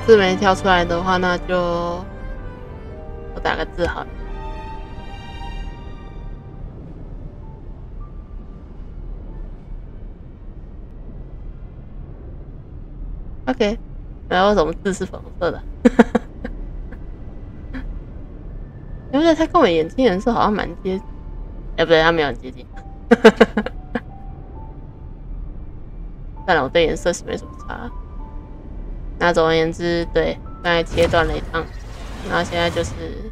字没跳出来的话，那就我打个字好了。OK， 然后为什么字是粉红色的？因为他跟我眼睛颜色好像蛮接近，不对，他没有很接近。算了，我对颜色是没什么差。那总而言之，对，刚才切断了一趟，然后现在就是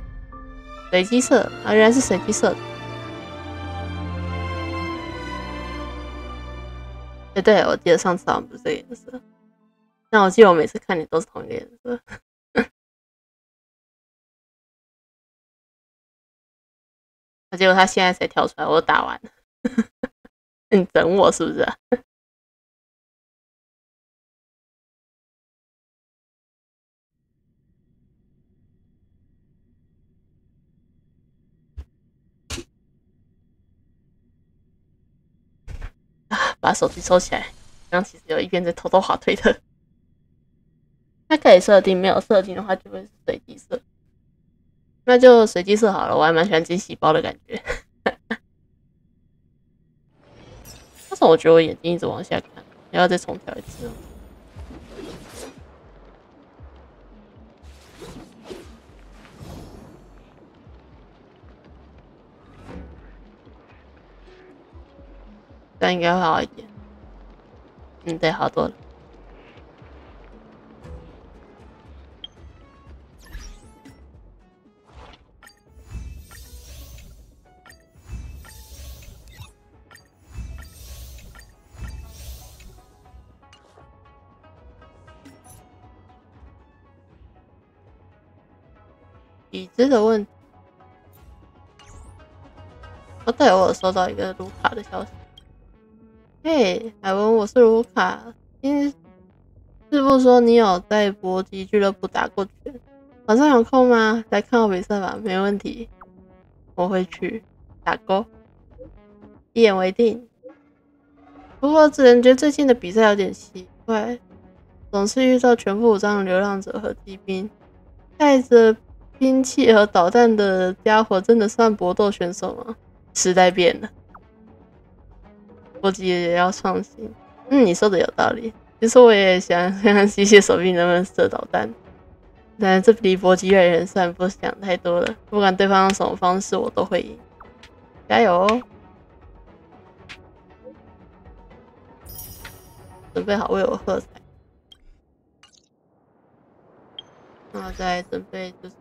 随机色啊，原来是随机色的。对，我记得上次好像不是这个颜色。那我记得我每次看你都是同一个颜色。结果他现在才跳出来，我都打完了。你整我是不是啊？把手机收起来。刚其实有一边在偷偷滑推特。它可以设定，没有设定的话就会是随机色。那就随机色好了，我还蛮喜欢惊喜包的感觉。但是我觉得我眼睛一直往下看，还要再重调一次。这样应该会好一点。对，好多了。已知的问题。对，我有收到一个卢卡的消息。嘿，海文，我是卢卡。师傅说你有在搏击俱乐部打过拳，晚上有空吗？来看我比赛吧，没问题，我会去。打勾，一言为定。不过只能觉得最近的比赛有点奇怪，总是遇到全副武装的流浪者和骑兵，带着兵器和导弹的家伙真的算搏斗选手吗？时代变了，搏击也要创新。你说的有道理。其实我也想看看机械手臂能不能射导弹，但这离搏击越来越远，算不想太多了。不管对方用什么方式，我都会赢。加油哦！准备好为我喝彩。然后再准备就是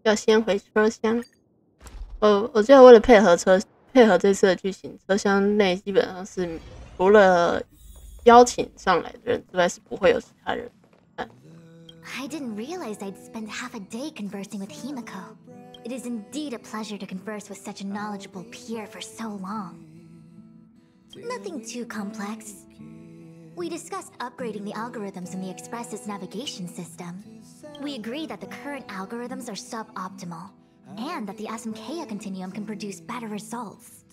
要先回车厢。我记得为了配合这次的剧情，车厢内基本上是除了邀请上来的人之外，是不会有其他人。I didn't realize I'd spend half a day conversing with Himiko. It is indeed a pleasure to converse with such a knowledgeable peer for so long. Nothing too complex. We discussed upgrading the algorithms in the Express's navigation system. We agreed that the current algorithms are suboptimal, and that the Asimkea continuum can produce better results.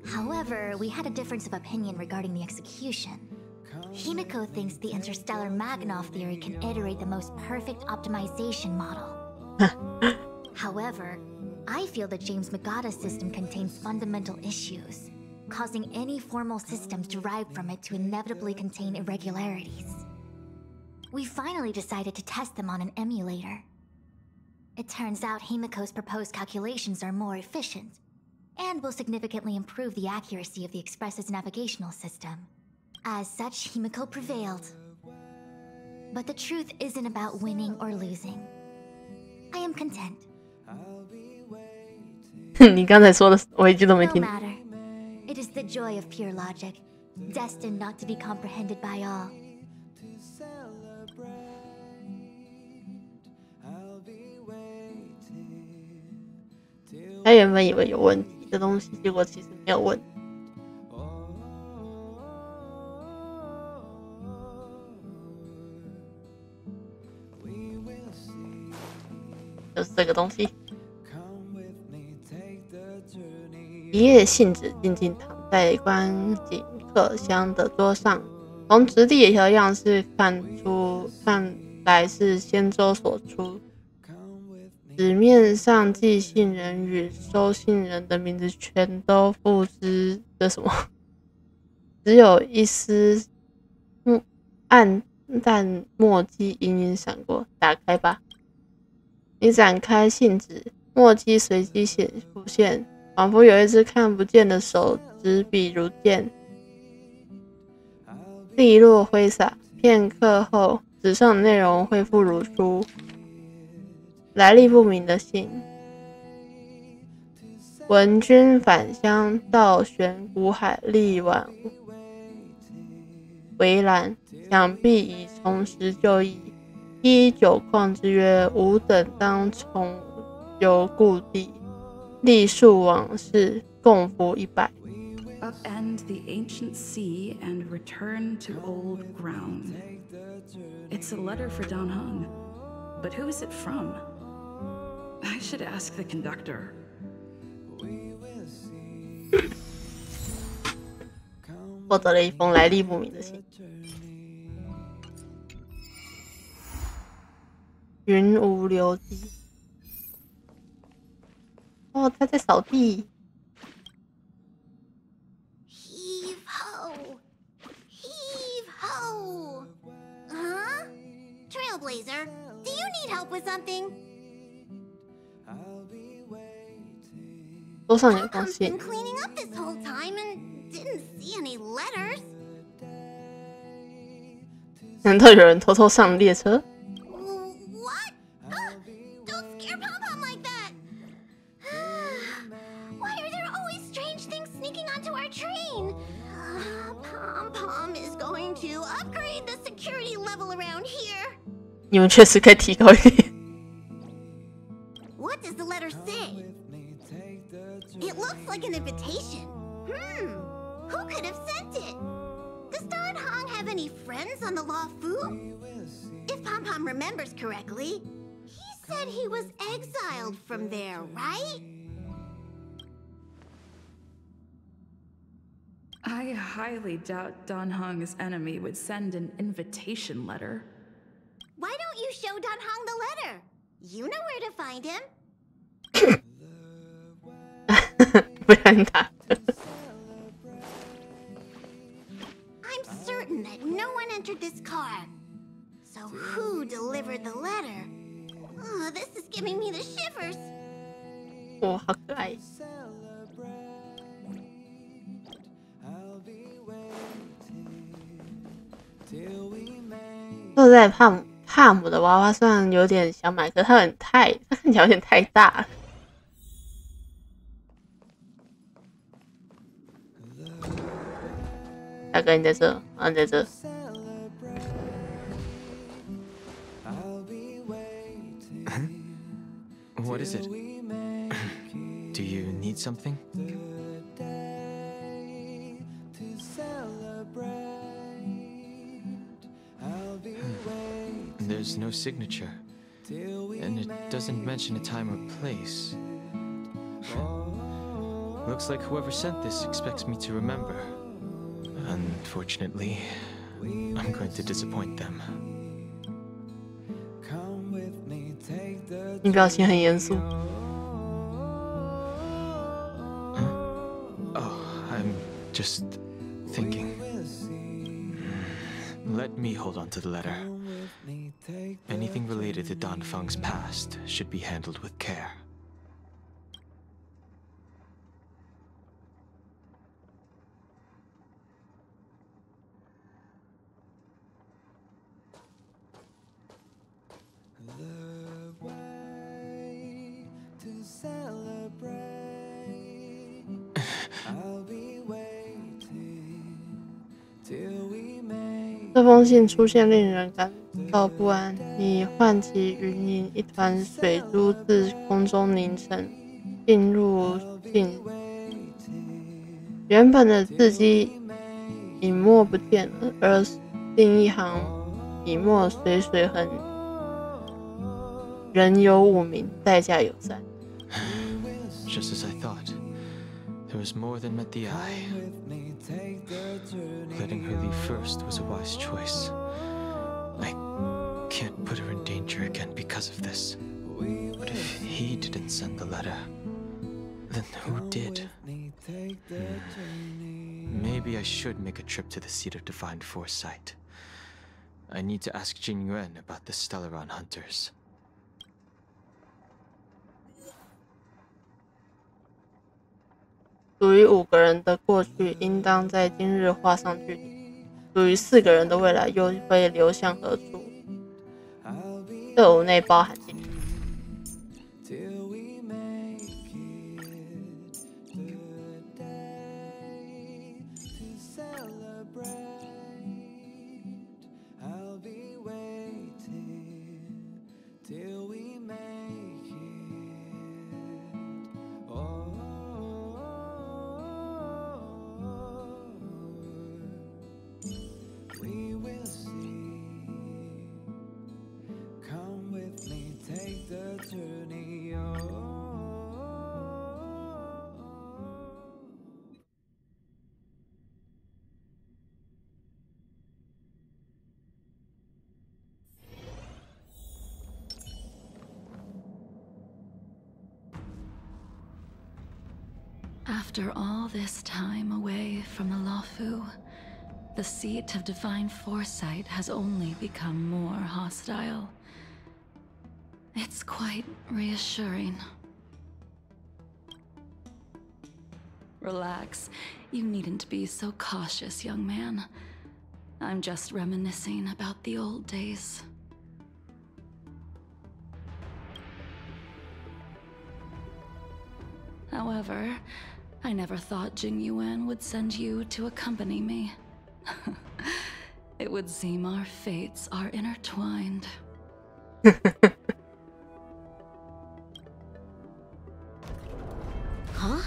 However, we had a difference of opinion regarding the execution. Himiko thinks the interstellar Magnov theory can iterate the most perfect optimization model. However, I feel that James Magada's system contains fundamental issues, causing any formal systems derived from it to inevitably contain irregularities. We finally decided to test them on an emulator. It turns out Himiko's proposed calculations are more efficient, and will significantly improve the accuracy of the Express's navigational system. As such, Himiko prevailed. But the truth isn't about winning or losing. I am content. 你刚才说的我一句都没听。No matter. It is the joy of pure logic, destined not to be comprehended by all. 他原本以为有问题的东西，结果其实没有问题。就是这个东西。一夜杏子静静躺在观景客箱的桌上，从质地和样式看来是仙舟所出。纸面上寄信人与收信人的名字全都付之的什么，只有一丝暗淡墨迹隐隐闪过。打开吧。你展开信纸，墨迹随即浮现，仿佛有一只看不见的手执笔如剑，利落挥洒。片刻后，纸上的内容恢复如初。来历不明的信。闻君返乡，倒悬古海，力挽围栏，想必已重拾旧忆。依酒况之约，吾等当重游故地，历述往事，共赴100。Upend the ancient sea and return to old ground. It's a letter for Don Hung, but who is it from? I should ask the conductor. 获得了一封来历不明的信。云无留迹。哦，他在扫地。Heave ho! Heave ho! Huh? Trailblazer, do you need help with something? 桌上有封 Pom-Pom's 信 been。cleaning up this whole time and didn't see any letters. 难道有人偷偷上列车？ What? Don't scare Pom-Pom like that! Why are there always strange things sneaking onto our train? Pom-Pom is going to upgrade the security level around here. 你们确实可以提高一点。What does the letter say? It looks like an invitation. Who could have sent it? Does Don Hong have any friends on the Law Fu? If Pom-Pom remembers correctly, he said he was exiled from there, right? I highly doubt Don Hung's enemy would send an invitation letter. Why don't you show Don Hong the letter? You know where to find him. 不然打。 I'm certain that no one entered this car. So who delivered the letter? Oh, this is giving me the shivers. 哇，好可爱。坐在帕姆的娃娃虽然有点想买，可是它看起来有点太大了。大哥，你在这，你在这。What is it? Do you need something? There's no signature, and it doesn't mention a time or place. Looks like whoever sent this expects me to remember. Unfortunately, I'm going to disappoint them. 你表情很严肃。Oh, I'm just thinking. Let me hold on to the letter. Anything related to Don Feng's past should be handled with care. I'll be waiting till we make 这封信出现令人感到不安，你唤起云影，一团水珠自空中凝成，进入信。原本的字迹隐没不见了，而另一行笔墨随水痕人有五名，代价有三。Just as I thought. There was more than met the eye. Letting her leave first was a wise choice. I can't put her in danger again because of this. But if he didn't send the letter, then who did? Maybe I should make a trip to the seat of divine foresight. I need to ask Jing Yuan about the Stellaron hunters. 属于5个人的过去，应当在今日画上句点；属于4个人的未来，又会流向何处？这无内包含进去。After all this time away from the Luofu, the seat of divine foresight has only become more hostile. It's quite reassuring. Relax. You needn't be so cautious, young man. I'm just reminiscing about the old days. However, I never thought Jing Yuan would send you to accompany me. It would seem our fates are intertwined. Huh?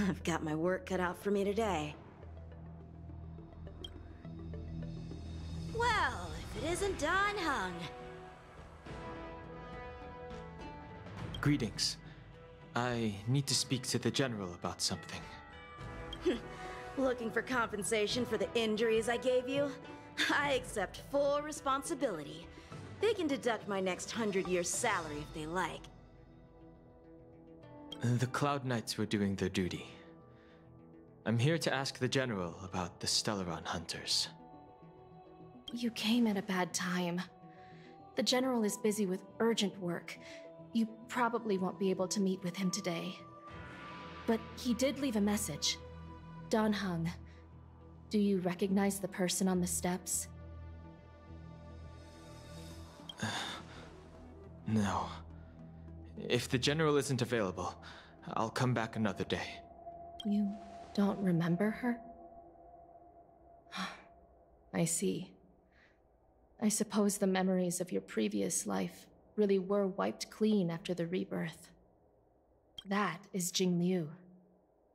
I've got my work cut out for me today. Well, if it isn't Dan Heng. Greetings. I need to speak to the general about something. Looking for compensation for the injuries I gave you? I accept full responsibility. They can deduct my next 100 years' salary if they like. The Cloud Knights were doing their duty. I'm here to ask the general about the Stellaron hunters. You came at a bad time. The general is busy with urgent work. You probably won't be able to meet with him today. But he did leave a message. Dan Heng, do you recognize the person on the steps? No. If the general isn't available, I'll come back another day. You don't remember her? I see. I suppose the memories of your previous life really were wiped clean after the rebirth. That is Jing Liu,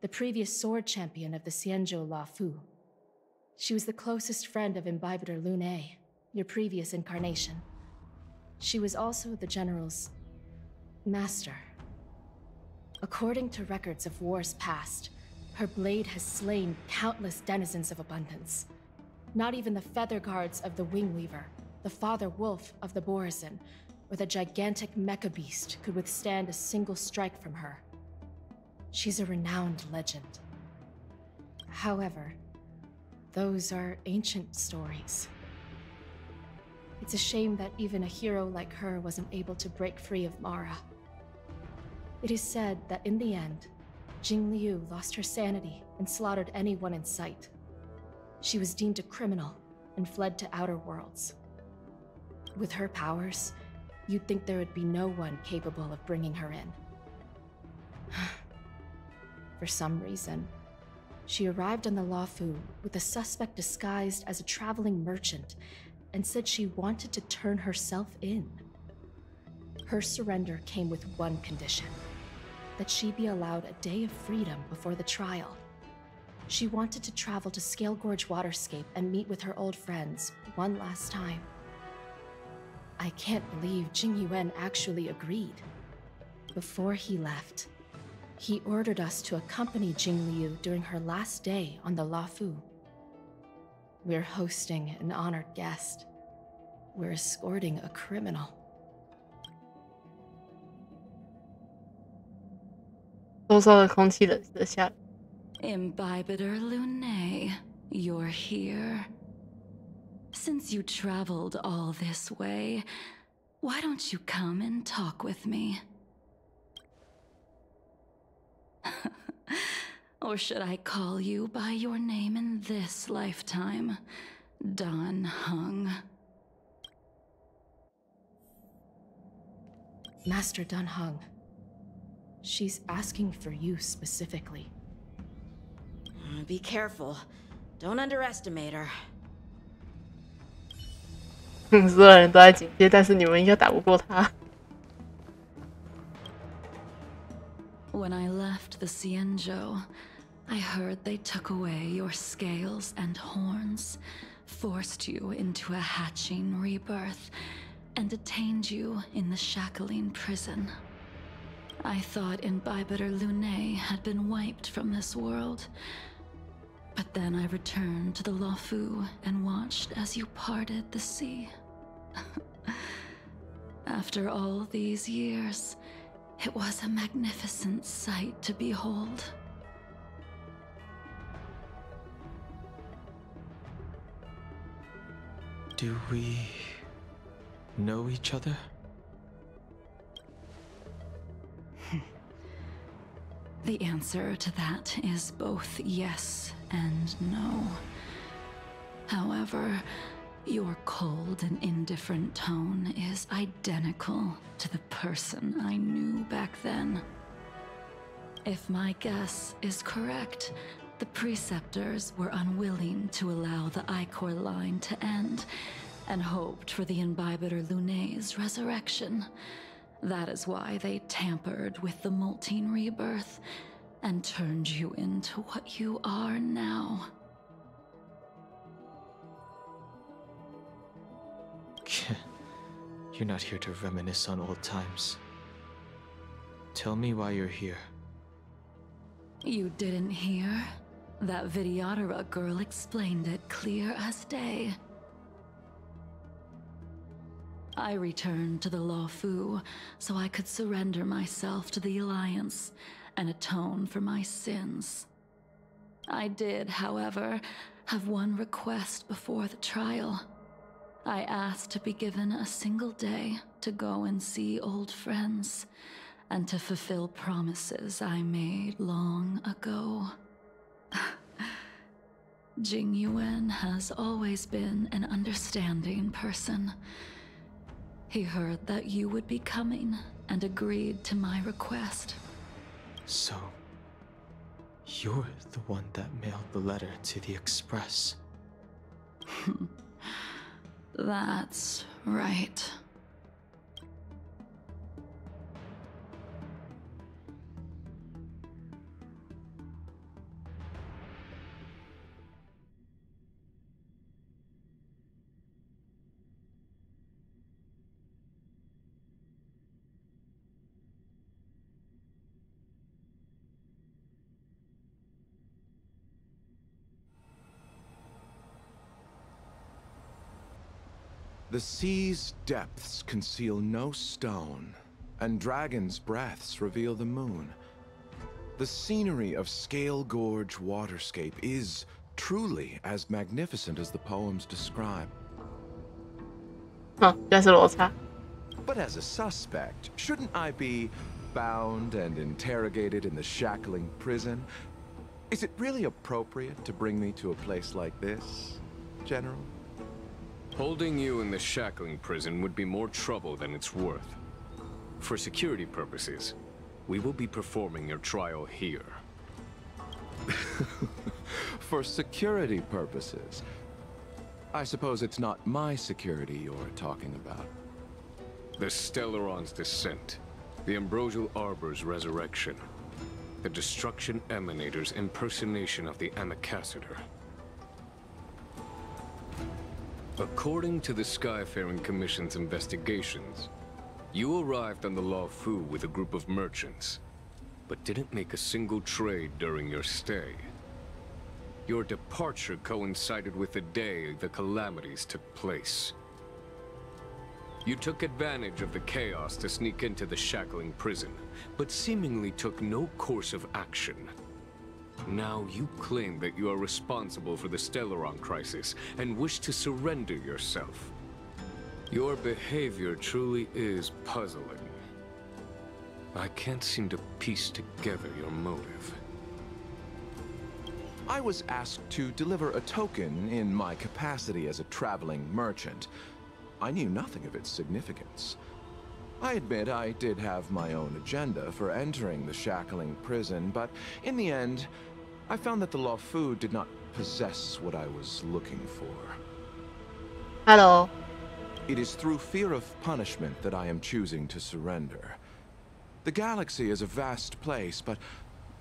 the previous sword champion of the Xianzhou Luofu. She was the closest friend of Imbibitor Lune, your previous incarnation. She was also the general's master. According to records of wars past, her blade has slain countless denizens of abundance. Not even the feather guards of the Wingweaver, the father wolf of the Borazon, or the gigantic mecha beast could withstand a single strike from her. She's a renowned legend. However, those are ancient stories. It's a shame that even a hero like her wasn't able to break free of Mara. It is said that in the end, Jing Liu lost her sanity and slaughtered anyone in sight. She was deemed a criminal and fled to outer worlds. With her powers, you'd think there would be no one capable of bringing her in. For some reason, she arrived on the Luofu with a suspect disguised as a traveling merchant and said she wanted to turn herself in. Her surrender came with one condition. that she be allowed a day of freedom before the trial. She wanted to travel to Scale Gorge Waterscape and meet with her old friends one last time. I can't believe Jing Yuan actually agreed. Before he left, he ordered us to accompany Jing Liu during her last day on the Luofu. We're hosting an honored guest. We're escorting a criminal. 周遭的空气冷了下来。Haivender Lunae, you're here. Since you traveled all this way, why don't you come and talk with me? Or should I call you by your name in this lifetime? Dan Heng. Master Dan Heng. She's asking for you specifically. Be careful. Don't underestimate her. 所有人都在警戒，但是你们应该打不过他。When I left the Xianzhou, I heard they took away your scales and horns, forced you into a hatching rebirth, and detained you in the shackling prison. I thought Haivender Lunae had been wiped from this world. But then I returned to the Luofu and watched as you parted the sea. After all these years, it was a magnificent sight to behold. Do we know each other? The answer to that is both yes and no. However, your cold and indifferent tone is identical to the person I knew back then. If my guess is correct, the preceptors were unwilling to allow the Ichor line to end, and hoped for the Haivender Lunae's resurrection. That is why they tampered with the molting rebirth and turned you into what you are now. You're not here to reminisce on old times. Tell me why you're here. You didn't hear? That Vidyadhara girl explained it clear as day. I returned to the Luofu so I could surrender myself to the Alliance and atone for my sins. I did, however, have one request before the trial. I asked to be given a single day to go and see old friends, and to fulfill promises I made long ago. Jing Yuan has always been an understanding person. He heard that you would be coming and agreed to my request. So, you're the one that mailed the letter to the Express. That's right. The sea's depths conceal no stone, and dragons' breaths reveal the moon. The scenery of Scale Gorge Waterscape is truly as magnificent as the poems describe. 这是逻辑。 But as a suspect, shouldn't I be bound and interrogated in the shackling prison? Is it really appropriate to bring me to a place like this, General? Holding you in the shackling prison would be more trouble than it's worth. For security purposes, we will be performing your trial here. For security purposes? I suppose it's not my security you're talking about. The Stellaron's descent. The Ambrosial Arbor's resurrection. The Destruction Emanator's impersonation of the Amicassator. According to the Skyfaring Commission's investigations, you arrived on the Law Fu with a group of merchants, but didn't make a single trade during your stay. Your departure coincided with the day the calamities took place. You took advantage of the chaos to sneak into the shackling prison, but seemingly took no course of action. Now you claim that you are responsible for the Stellaron crisis and wish to surrender yourself. Your behavior truly is puzzling. I can't seem to piece together your motive. I was asked to deliver a token in my capacity as a traveling merchant. I knew nothing of its significance. I admit I did have my own agenda for entering the shackling prison, but in the end, I found that the Law Fu did not possess what I was looking for. Hello. It is through fear of punishment that I am choosing to surrender. The galaxy is a vast place, but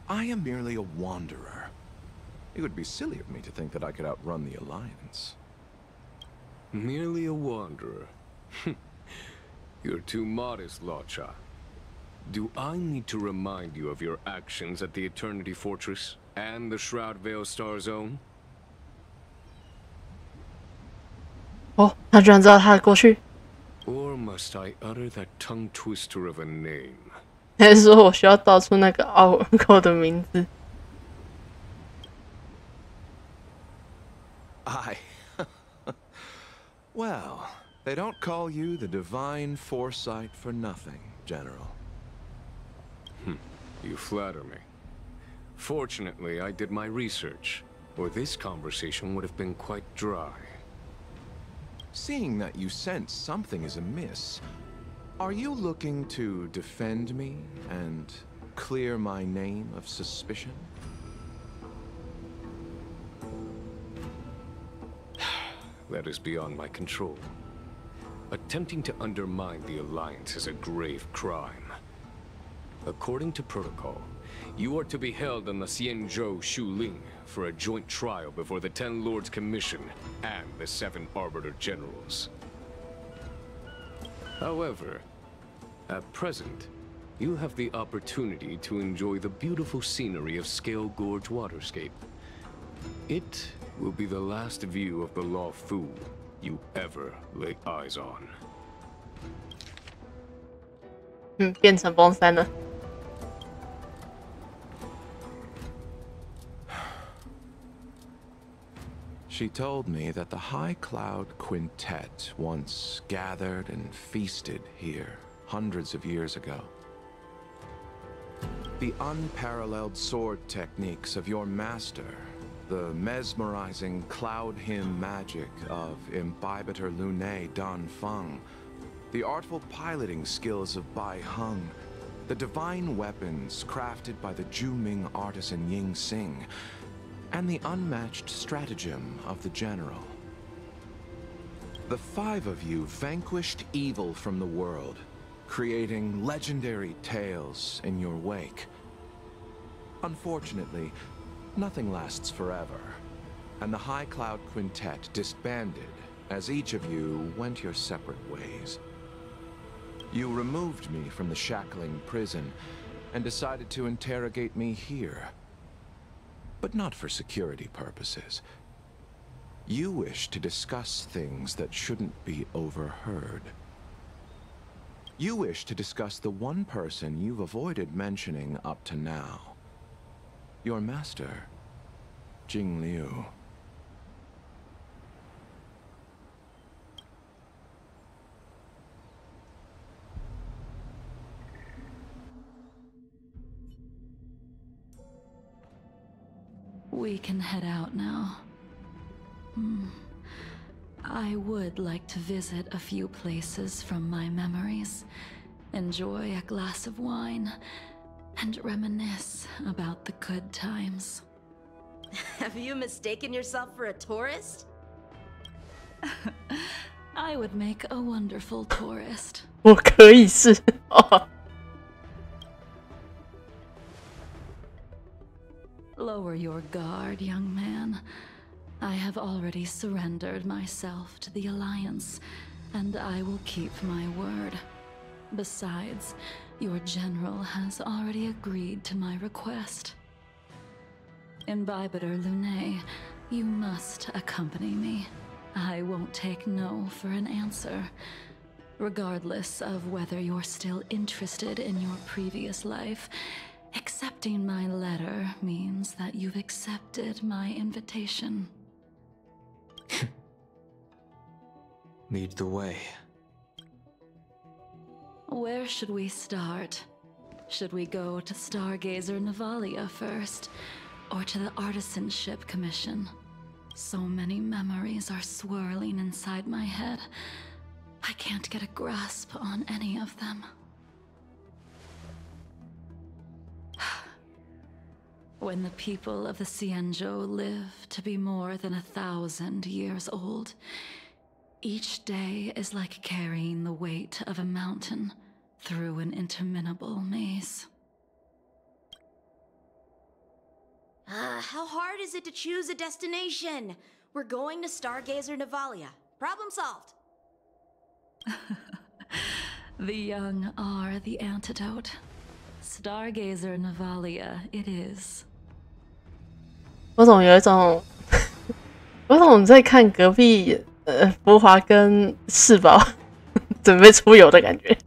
I am merely a wanderer. It would be silly of me to think that I could outrun the Alliance. Merely a wanderer? You're too modest, Locha. Do I need to remind you of your actions at the Eternity Fortress and the Shroud Veil Star Zone? 哦，他居然知道他的过去。 Or must I utter that tongue twister of a name? 还是说我需要道出那个奥文寇的名字？ Well, they don't call you the Divine Foresight for nothing, General. You flatter me. Fortunately, I did my research, or this conversation would have been quite dry. Seeing that you sense something is amiss, are you looking to defend me and clear my name of suspicion? That is beyond my control. Attempting to undermine the Alliance is a grave crime. According to protocol, you are to be held on the Xianzhou Shuling for a joint trial before the Ten Lords Commission and the 7 Arbiter Generals. However, at present, you have the opportunity to enjoy the beautiful scenery of Scale Gorge Waterscape. It will be the last view of the Law Fu you ever lay eyes on. 变成崩山了。 She told me that the High Cloud Quintet once gathered and feasted here hundreds of years ago. The unparalleled sword techniques of your master, the mesmerizing cloud hymn magic of Imbibitor Lunae Dan Feng, the artful piloting skills of Bai Heng, the divine weapons crafted by the Ju-Ming artisan Ying Xing, and the unmatched stratagem of the General. The 5 of you vanquished evil from the world, creating legendary tales in your wake. Unfortunately, nothing lasts forever, and the High Cloud Quintet disbanded as each of you went your separate ways. You removed me from the shackling prison and decided to interrogate me here. But not for security purposes. You wish to discuss things that shouldn't be overheard. You wish to discuss the one person you've avoided mentioning up to now. Your master, Jing Liu. We can head out now. I would like to visit a few places from my memories, enjoy a glass of wine, and reminisce about the good times. Have you mistaken yourself for a tourist? I would make a wonderful tourist. 我可以是哦。Lower your guard, young man. I have already surrendered myself to the Alliance, and I will keep my word. Besides, your general has already agreed to my request. Imbibitor Lunae, you must accompany me. I won't take no for an answer. Regardless of whether you're still interested in your previous life, accepting my letter means that you've accepted my invitation. Lead the way. Where should we start? Should we go to Stargazer Navalia first, or to the Artisanship Commission? So many memories are swirling inside my head. I can't get a grasp on any of them. When the people of the Xianzhou live to be more than 1,000 years old, each day is like carrying the weight of a mountain through an interminable maze. How hard is it to choose a destination? We're going to Stargazer Navalia. Problem solved. The young are the antidote. Stargazer Navalia it is. 我总有一种，我总在看隔壁福华跟世宝准备出游的感觉。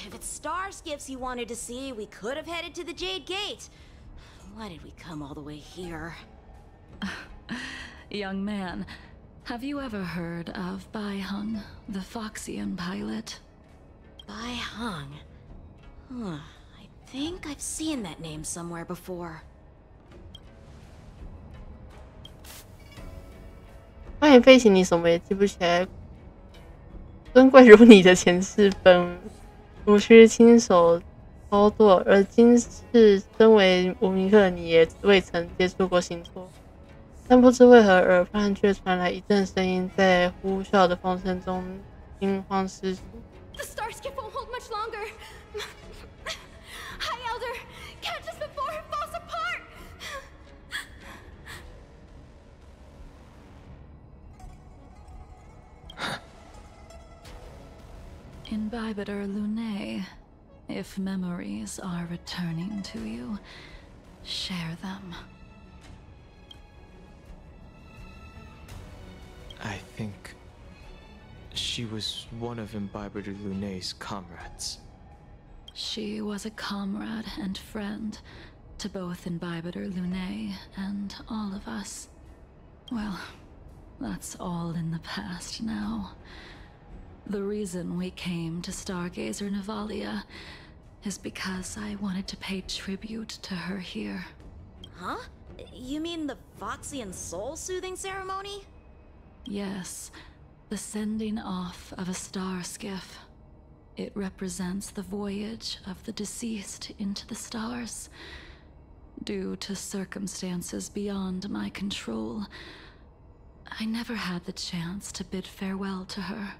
If it's star skiffs you wanted to see, we could have headed to the Jade Gate. Why did we come all the way here? Young man, have you ever heard of Baihung, the Foxian pilot? Baihung? I think I've seen that name somewhere before. 关于飞行，你什么也记不起来。尊贵如你的前世本无需亲手操作，而今世身为无名客，你也未曾接触过星座。但不知为何，耳畔却传来一阵声音，在呼啸的风声中惊慌失措。The star skip won't hold much longer. High Elder, catch us before it falls apart. Imbibitor Lunae, if memories are returning to you, share them. I think she was one of Imbibitor Lunae's comrades. She was a comrade and friend to both Imbibitor Lunae and all of us. Well, that's all in the past now. The reason we came to Stargazer Navalia is because I wanted to pay tribute to her here. Huh? You mean the Foxian soul-soothing ceremony? Yes, the sending off of a star skiff. It represents the voyage of the deceased into the stars. Due to circumstances beyond my control, I never had the chance to bid farewell to her.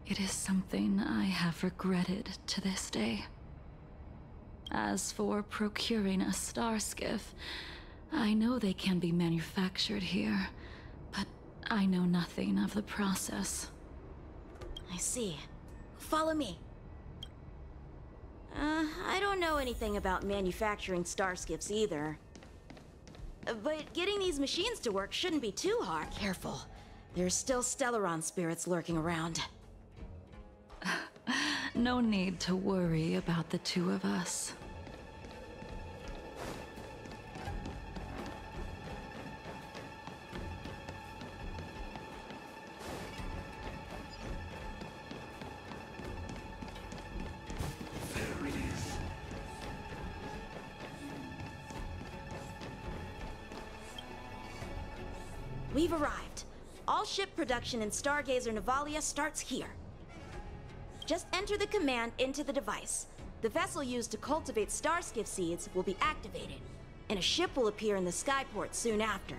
It is something I have regretted to this day. As for procuring a star skiff, I know they can be manufactured here, but I know nothing of the process. I see. Follow me. I don't know anything about manufacturing star skiffs either. But getting these machines to work shouldn't be too hard. Careful. There's still Stellaron spirits lurking around. No need to worry about the two of us. We've arrived. All ship production in Stargazer Navalia starts here. Just enter the command into the device. The vessel used to cultivate starskiff seeds will be activated, and a ship will appear in the skyport soon after.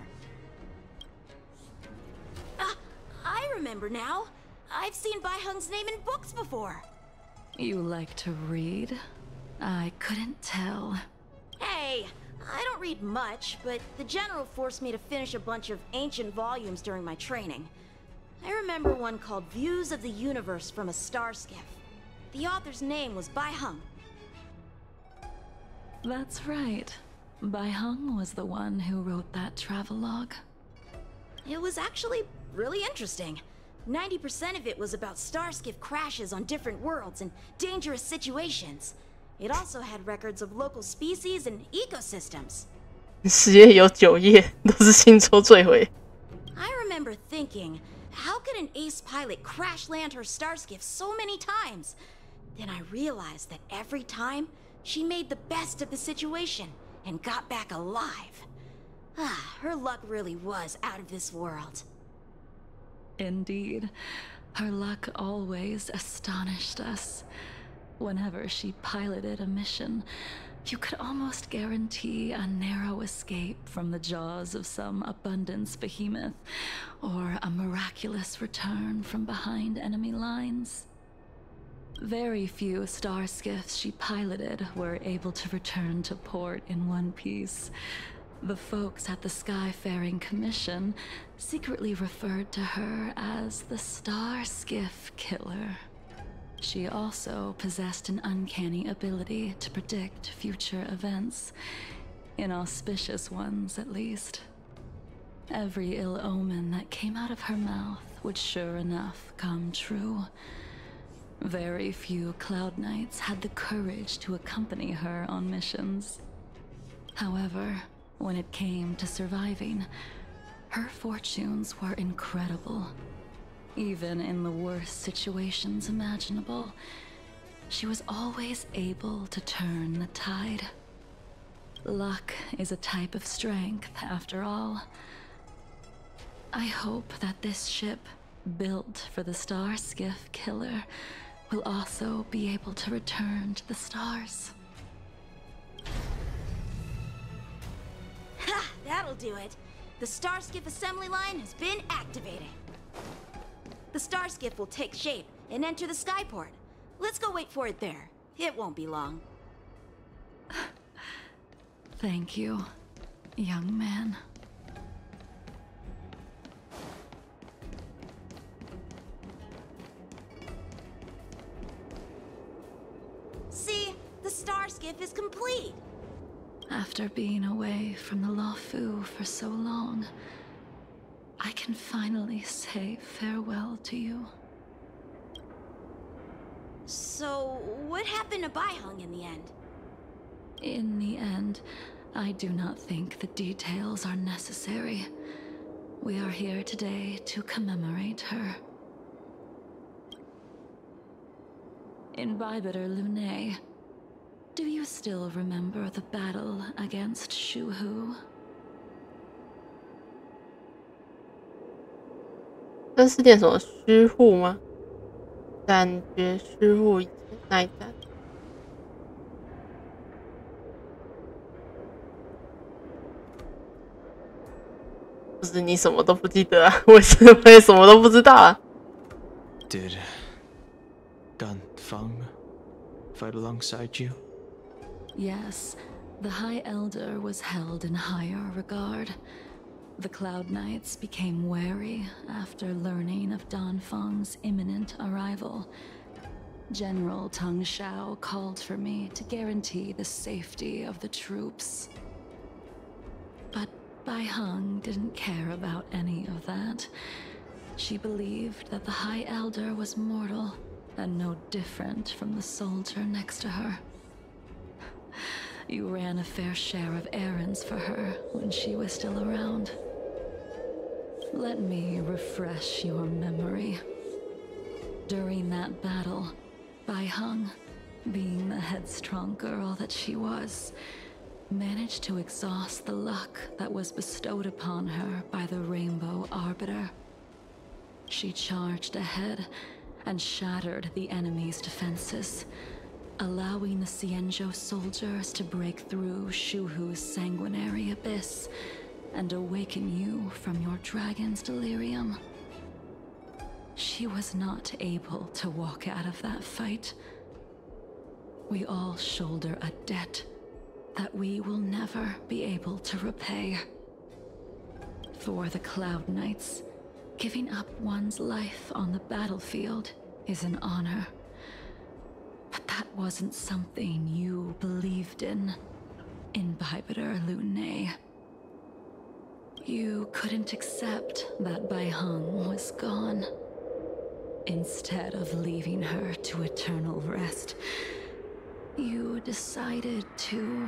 I remember now. I've seen Bai Hung's name in books before. You like to read? I couldn't tell. Hey, I don't read much, but the general forced me to finish a bunch of ancient volumes during my training. I remember one called Views of the Universe from a Starskiff. The author's name was Bai Hung. That's right. Bai Hung was the one who wrote that travelogue. It was actually really interesting. 90% of it was about starskiff crashes on different worlds and dangerous situations. It also had records of local species and ecosystems. 10页有9页都是星舟坠毁。I remember thinking, how could an ace pilot crash land her starskiff so many times? Then I realized that every time, she made the best of the situation and got back alive. Her luck really was out of this world. Indeed. Her luck always astonished us. Whenever she piloted a mission, you could almost guarantee a narrow escape from the jaws of some abundance behemoth, or a miraculous return from behind enemy lines. Very few starskiffs she piloted were able to return to port in one piece. The folks at the Skyfaring Commission secretly referred to her as the Starskiff Killer. She also possessed an uncanny ability to predict future events, inauspicious ones at least. Every ill omen that came out of her mouth would sure enough come true. Very few Cloud Knights had the courage to accompany her on missions. However, when it came to surviving, her fortunes were incredible. Even in the worst situations imaginable, she was always able to turn the tide. Luck is a type of strength, after all. I hope that this ship, built for the Starskiff Killer, will also be able to return to the stars. Ha! That'll do it. The Starskiff assembly line has been activated. The Starskiff will take shape and enter the skyport. Let's go wait for it there. It won't be long. Thank you, young man. See, the Starskiff is complete. After being away from the Luofu for so long, I can finally say farewell to you. So, what happened to Bai Hung in the end? In the end, I do not think the details are necessary. We are here today to commemorate her. Imbibitor Lunae, do you still remember the battle against Shuhu? 这是点什么虚户吗？感觉虚户以前那一战。不是你什么都不记得啊？为什么什么都不知道啊 Did Dan Feng fight alongside you? Yes, the High Elder was held in higher regard. The Cloud Knights became wary after learning of Dan Feng's imminent arrival. General Tang Xiao called for me to guarantee the safety of the troops. But Bai Hung didn't care about any of that. She believed that the High Elder was mortal and no different from the soldier next to her. You ran a fair share of errands for her when she was still around. Let me refresh your memory. During that battle, Bai Hung, being the headstrong girl that she was, managed to exhaust the luck that was bestowed upon her by the Rainbow Arbiter. She charged ahead and shattered the enemy's defenses, allowing the Xianzhou soldiers to break through Shuhu's sanguinary abyss and awaken you from your dragon's delirium. She was not able to walk out of that fight. We all shoulder a debt that we will never be able to repay. For the Cloud Knights, giving up one's life on the battlefield is an honor. But that wasn't something you believed in Haivender. You couldn't accept that Bai Heng was gone. Instead of leaving her to eternal rest, you decided to...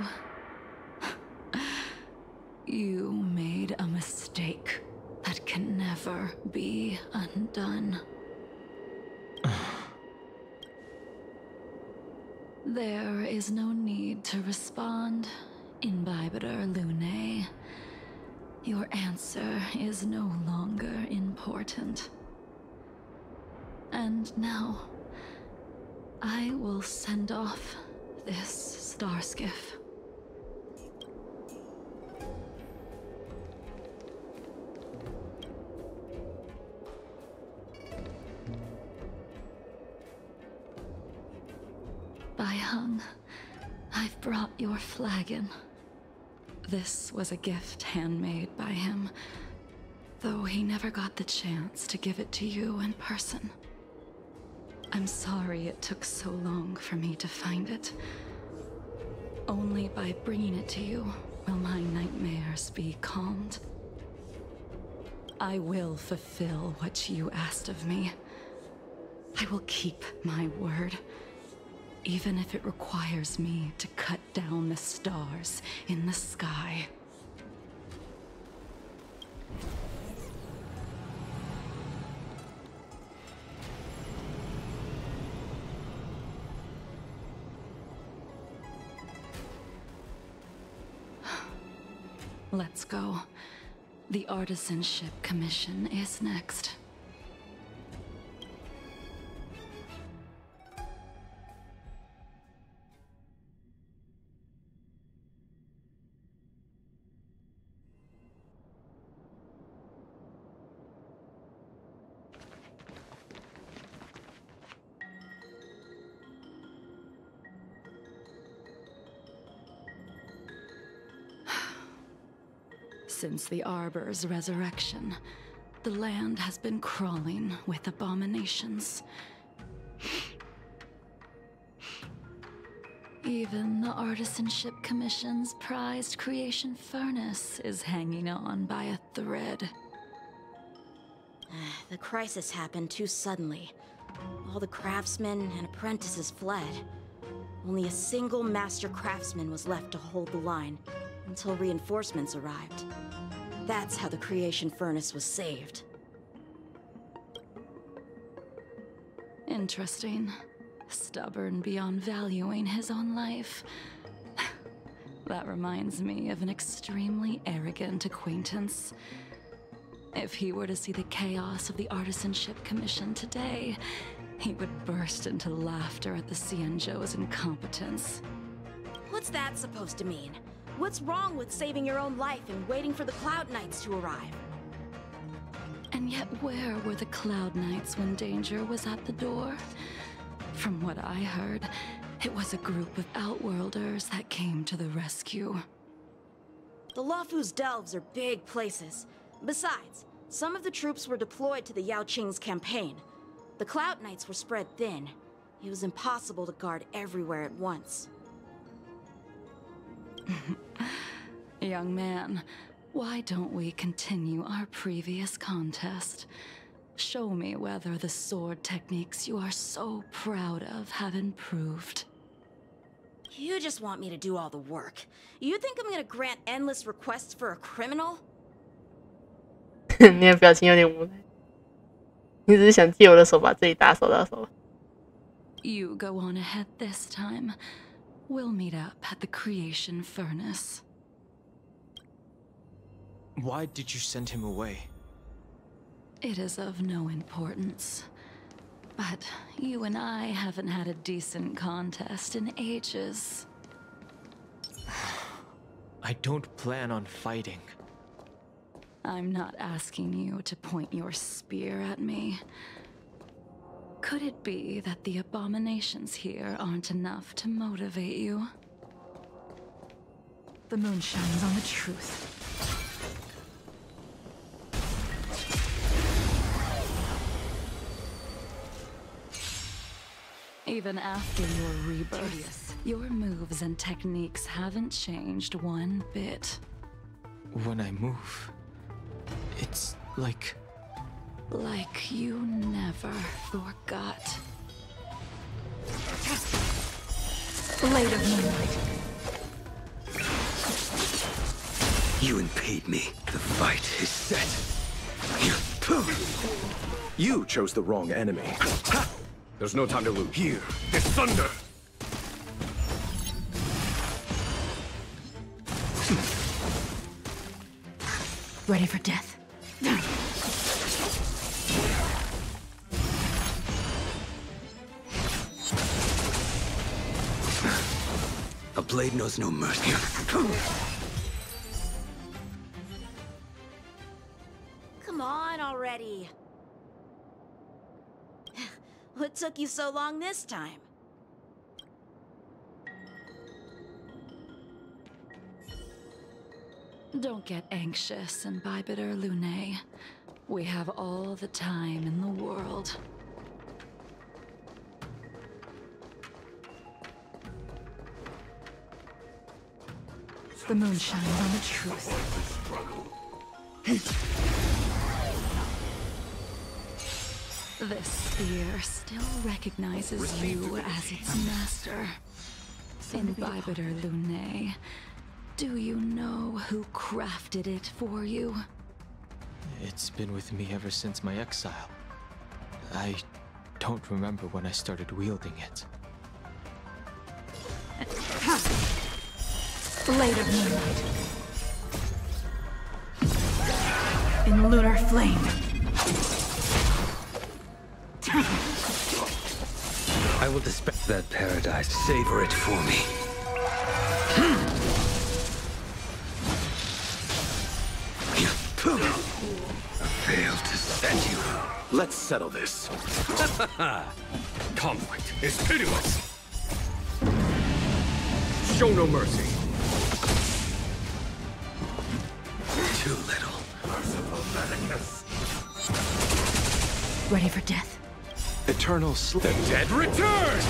You made a mistake that can never be undone. There is no need to respond, Haivender. Your answer is no longer important. And now, I will send off this star skiff. Bai Heng, I've brought your flagon. This was a gift handmade by him, though he never got the chance to give it to you in person. I'm sorry it took so long for me to find it. Only by bringing it to you will my nightmares be calmed. I will fulfill what you asked of me. I will keep my word, even if it requires me to cut down the stars in the sky. Let's go. The Artisanship Commission is next. Since the Arbor's resurrection, the land has been crawling with abominations. Even the Artisanship Commission's prized creation furnace is hanging on by a thread. The crisis happened too suddenly. All the craftsmen and apprentices fled. Only a single master craftsman was left to hold the line until reinforcements arrived. That's how the creation furnace was saved. Interesting. Stubborn beyond valuing his own life. That reminds me of an extremely arrogant acquaintance. If he were to see the chaos of the Artisanship Commission today, he would burst into laughter at the Xianzhou's incompetence. What's that supposed to mean? What's wrong with saving your own life and waiting for the Cloud Knights to arrive? And yet where were the Cloud Knights when danger was at the door? From what I heard, it was a group of Outworlders that came to the rescue. The Luofu's delves are big places. Besides, some of the troops were deployed to the Yao Qing's campaign. The Cloud Knights were spread thin. It was impossible to guard everywhere at once. Young man, why don't we continue our previous contest? Show me whether the sword techniques you are so proud of have improved. You just want me to do all the work. You think I'm gonna grant endless requests for a criminal? 你的表情有点无奈。你只是想借我的手把自己打手到手。You go on ahead this time. We'll meet up at the creation furnace. Why did you send him away? It is of no importance. But you and I haven't had a decent contest in ages. I don't plan on fighting. I'm not asking you to point your spear at me. Could it be that the abominations here aren't enough to motivate you? The moon shines on the truth. Even after your rebirth, your moves and techniques haven't changed one bit. When I move, it's like you never forgot. Blade of Moonlight. You impede me. The fight is set. You chose the wrong enemy. There's no time to lose. Here, it's thunder! Ready for death? A blade knows no mercy. Come on already. What took you so long this time? Don't get anxious, Imbibiter Lune. We have all the time in the world. The moon shines on the truth. This spear still recognizes you as its master. Imbibiter Lune, do you know who crafted it for you? it's been with me ever since my exile. I don't remember when I started wielding it. Blade of Moonlight. In lunar flame. I will dispel that paradise. Savor it for me. I failed to set you. Let's settle this. Conflict is pitiless! Show no mercy! Too little. Ready for death? Eternal sleep. The dead return!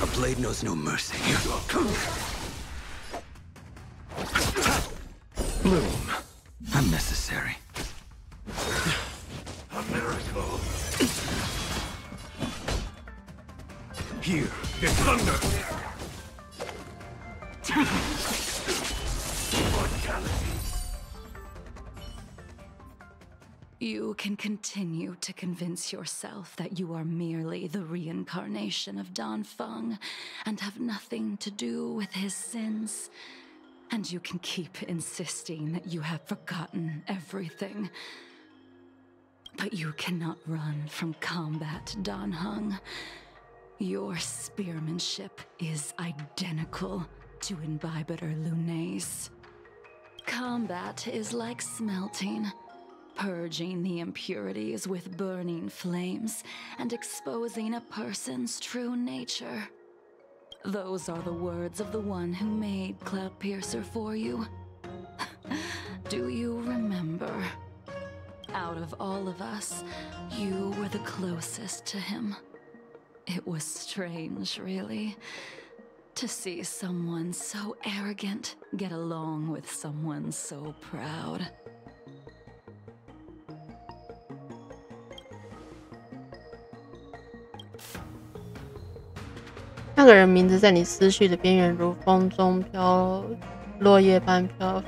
A blade knows no mercy. Bloom. Unnecessary. A miracle! Here is thunder! You can continue to convince yourself that you are merely the reincarnation of Dan Feng and have nothing to do with his sins. And you can keep insisting that you have forgotten everything. But you cannot run from combat, Dan Heng. Your spearmanship is identical to Imbibiter Lune's. Combat is like smelting, purging the impurities with burning flames and exposing a person's true nature. Those are the words of the one who made Cloudpiercer for you. Do you remember? Out of all of us, you were the closest to him. It was strange, really, to see someone so arrogant get along with someone so proud. 那个人名字在你思绪的边缘，如风中飘落叶般飘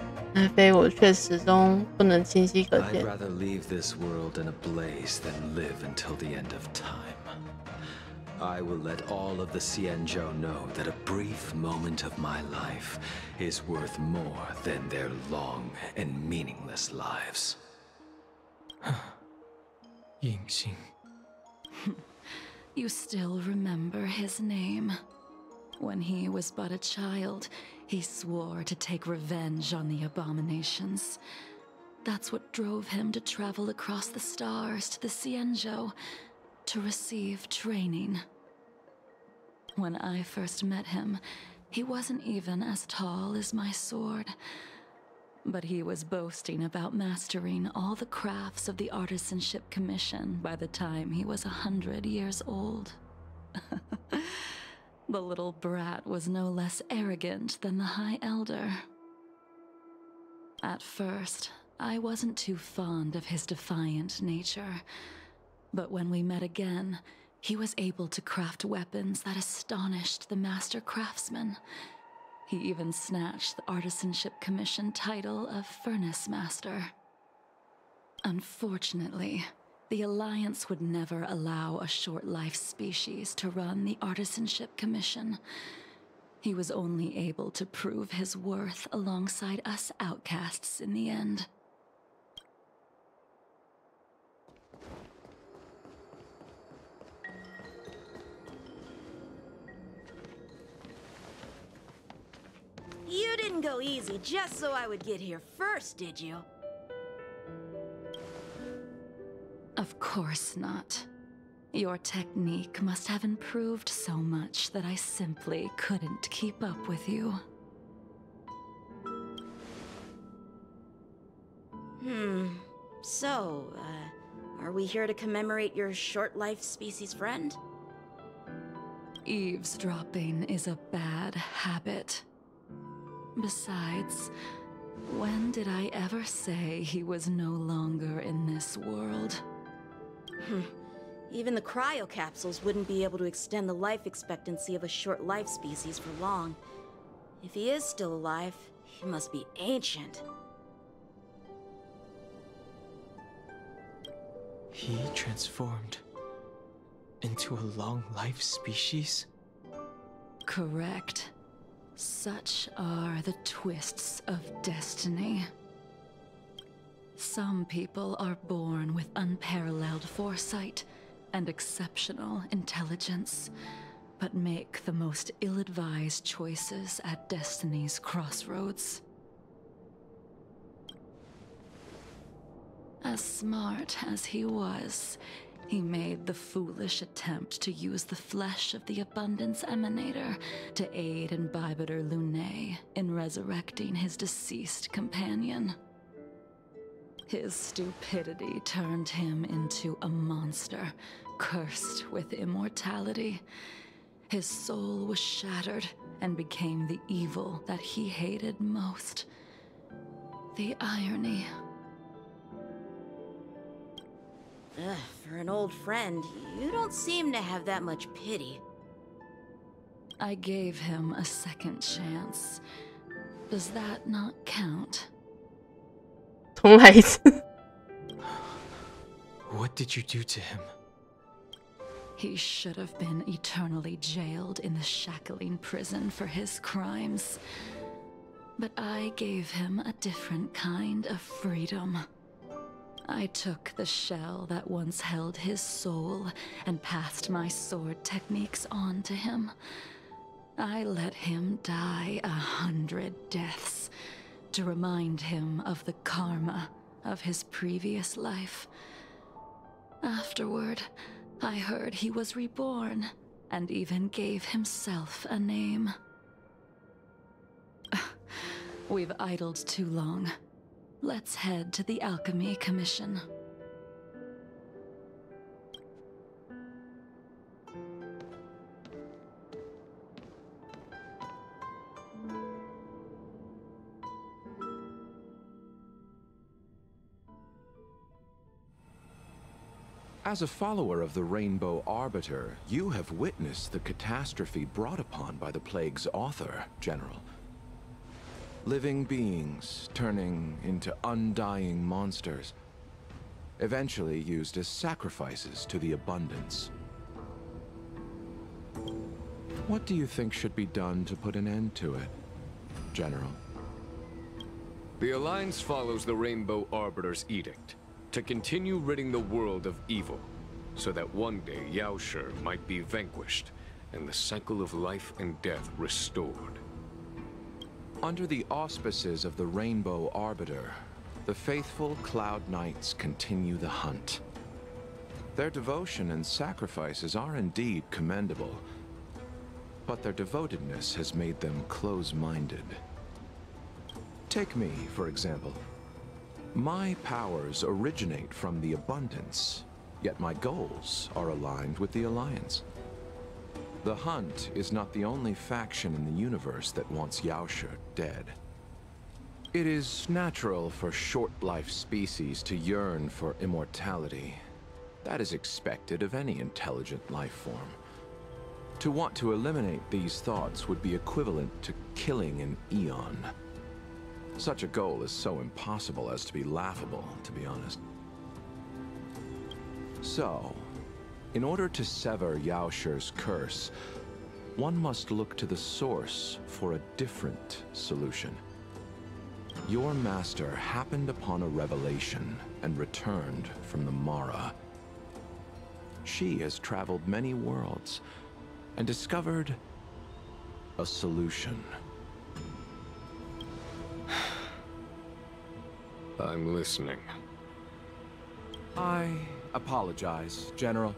飞，我却始终不能清晰可见。 I'd rather leave this world in a blaze than live until the end of time. I will let all of the Xianzhou know that a brief moment of my life is worth more than their long and meaningless lives. 隐形 You still remember his name. When he was but a child, he swore to take revenge on the abominations. That's what drove him to travel across the stars to the Xianzhou to receive training. When I first met him, he wasn't even as tall as my sword. But he was boasting about mastering all the crafts of the Artisanship Commission by the time he was 100 years old. The little brat was no less arrogant than the High Elder. At first, I wasn't too fond of his defiant nature. But when we met again, he was able to craft weapons that astonished the master craftsman. He even snatched the Artisanship Commission title of Furnace Master. Unfortunately, the Alliance would never allow a short-life species to run the Artisanship Commission. He was only able to prove his worth alongside us outcasts in the end. You didn't go easy just so I would get here first, did you? Of course not. Your technique must have improved so much that I simply couldn't keep up with you. So, are we here to commemorate your short-life species friend? Eavesdropping is a bad habit. Besides, when did I ever say he was no longer in this world? Even the cryocapsules wouldn't be able to extend the life expectancy of a short-life species for long. If he is still alive, he must be ancient. He transformed into a long-life species? Correct. Such are the twists of destiny. Some people are born with unparalleled foresight and exceptional intelligence, but make the most ill-advised choices at destiny's crossroads. As smart as he was, he made the foolish attempt to use the flesh of the Abundance Emanator to aid Imbibitor Lunae in resurrecting his deceased companion. His stupidity turned him into a monster, cursed with immortality. His soul was shattered and became the evil that he hated most. The irony. For an old friend, you don't seem to have that much pity. I gave him a second chance. Does that not count? 重来一次。 What did you do to him? He should have been eternally jailed in the shackling prison for his crimes. But I gave him a different kind of freedom. I took the shell that once held his soul and passed my sword techniques on to him. I let him die 100 deaths to remind him of the karma of his previous life. Afterward, I heard he was reborn and even gave himself a name. We've idled too long. Let's head to the Alchemy Commission. As a follower of the Rainbow Arbiter, you have witnessed the catastrophe brought upon by the plague's author, General. Living beings turning into undying monsters, eventually used as sacrifices to the Abundance. What do you think should be done to put an end to it, General? The Alliance follows the Rainbow Arbiter's edict to continue ridding the world of evil, so that one day Yaoshi might be vanquished and the cycle of life and death restored. Under the auspices of the Rainbow Arbiter, the faithful Cloud Knights continue the hunt. Their devotion and sacrifices are indeed commendable, but their devotedness has made them close-minded. Take me, for example. My powers originate from the Abundance, yet my goals are aligned with the Alliance. The Hunt is not the only faction in the universe that wants Yaoshi dead. It is natural for short-life species to yearn for immortality. That is expected of any intelligent life form. To want to eliminate these thoughts would be equivalent to killing an eon. Such a goal is so impossible as to be laughable, to be honest. So, in order to sever Yaoshi's curse, one must look to the source for a different solution. Your master happened upon a revelation and returned from the Mara. She has traveled many worlds and discovered a solution. I'm listening. I apologize, General.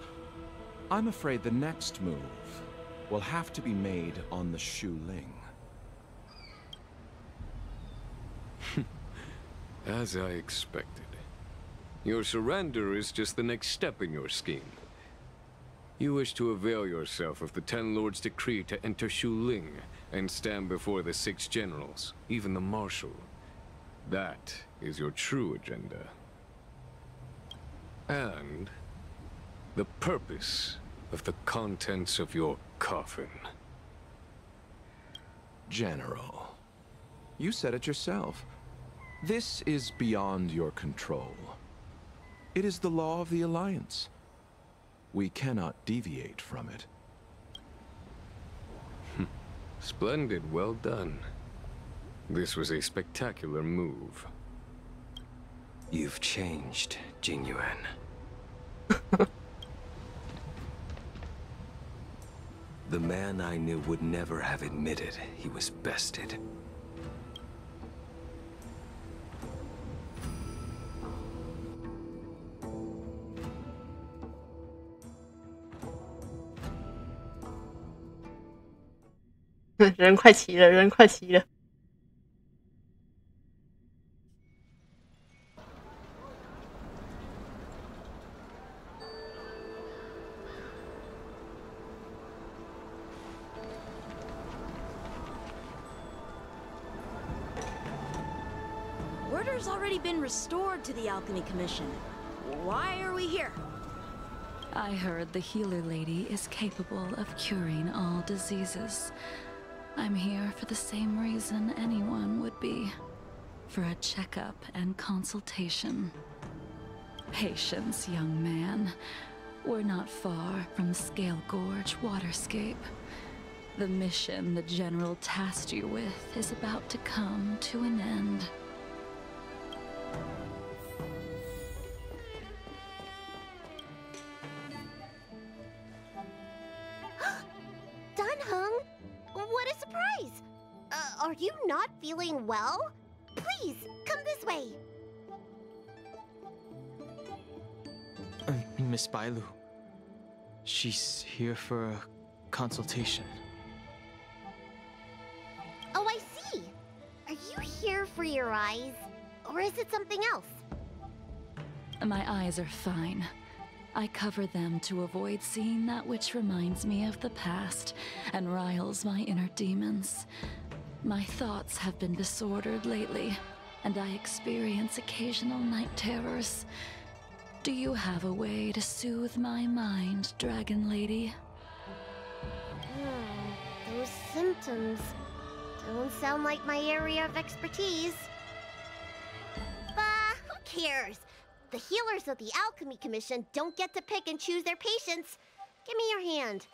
I'm afraid the next move will have to be made on the Shu Ling. As I expected. Your surrender is just the next step in your scheme. You wish to avail yourself of the Ten Lords' decree to enter Shu Ling and stand before the 6 generals, even the Marshal. That is your true agenda. And the purpose of the contents of your coffin. General, you said it yourself. This is beyond your control. It is the law of the Alliance. We cannot deviate from it. Splendid, well done. This was a spectacular move. You've changed, Jingyuan. The man I knew would never have admitted he was bested.人快齐了，人快齐了。Order's already been restored to the Alchemy Commission. Why are we here? I heard the healer lady is capable of curing all diseases. I'm here for the same reason anyone would be. For a checkup and consultation. Patience, young man. We're not far from Scale Gorge Waterscape. The mission the General tasked you with is about to come to an end. What a surprise! Are you not feeling well? Please, come this way. Miss Bailu. She's here for a consultation. Oh, I see. Are you here for your eyes? Or is it something else? My eyes are fine. I cover them to avoid seeing that which reminds me of the past and riles my inner demons. My thoughts have been disordered lately, and I experience occasional night terrors. Do you have a way to soothe my mind, Dragon Lady? Those symptoms don't sound like my area of expertise. But who cares? The healers of the Alchemy Commission don't get to pick and choose their patients. Give me your hand.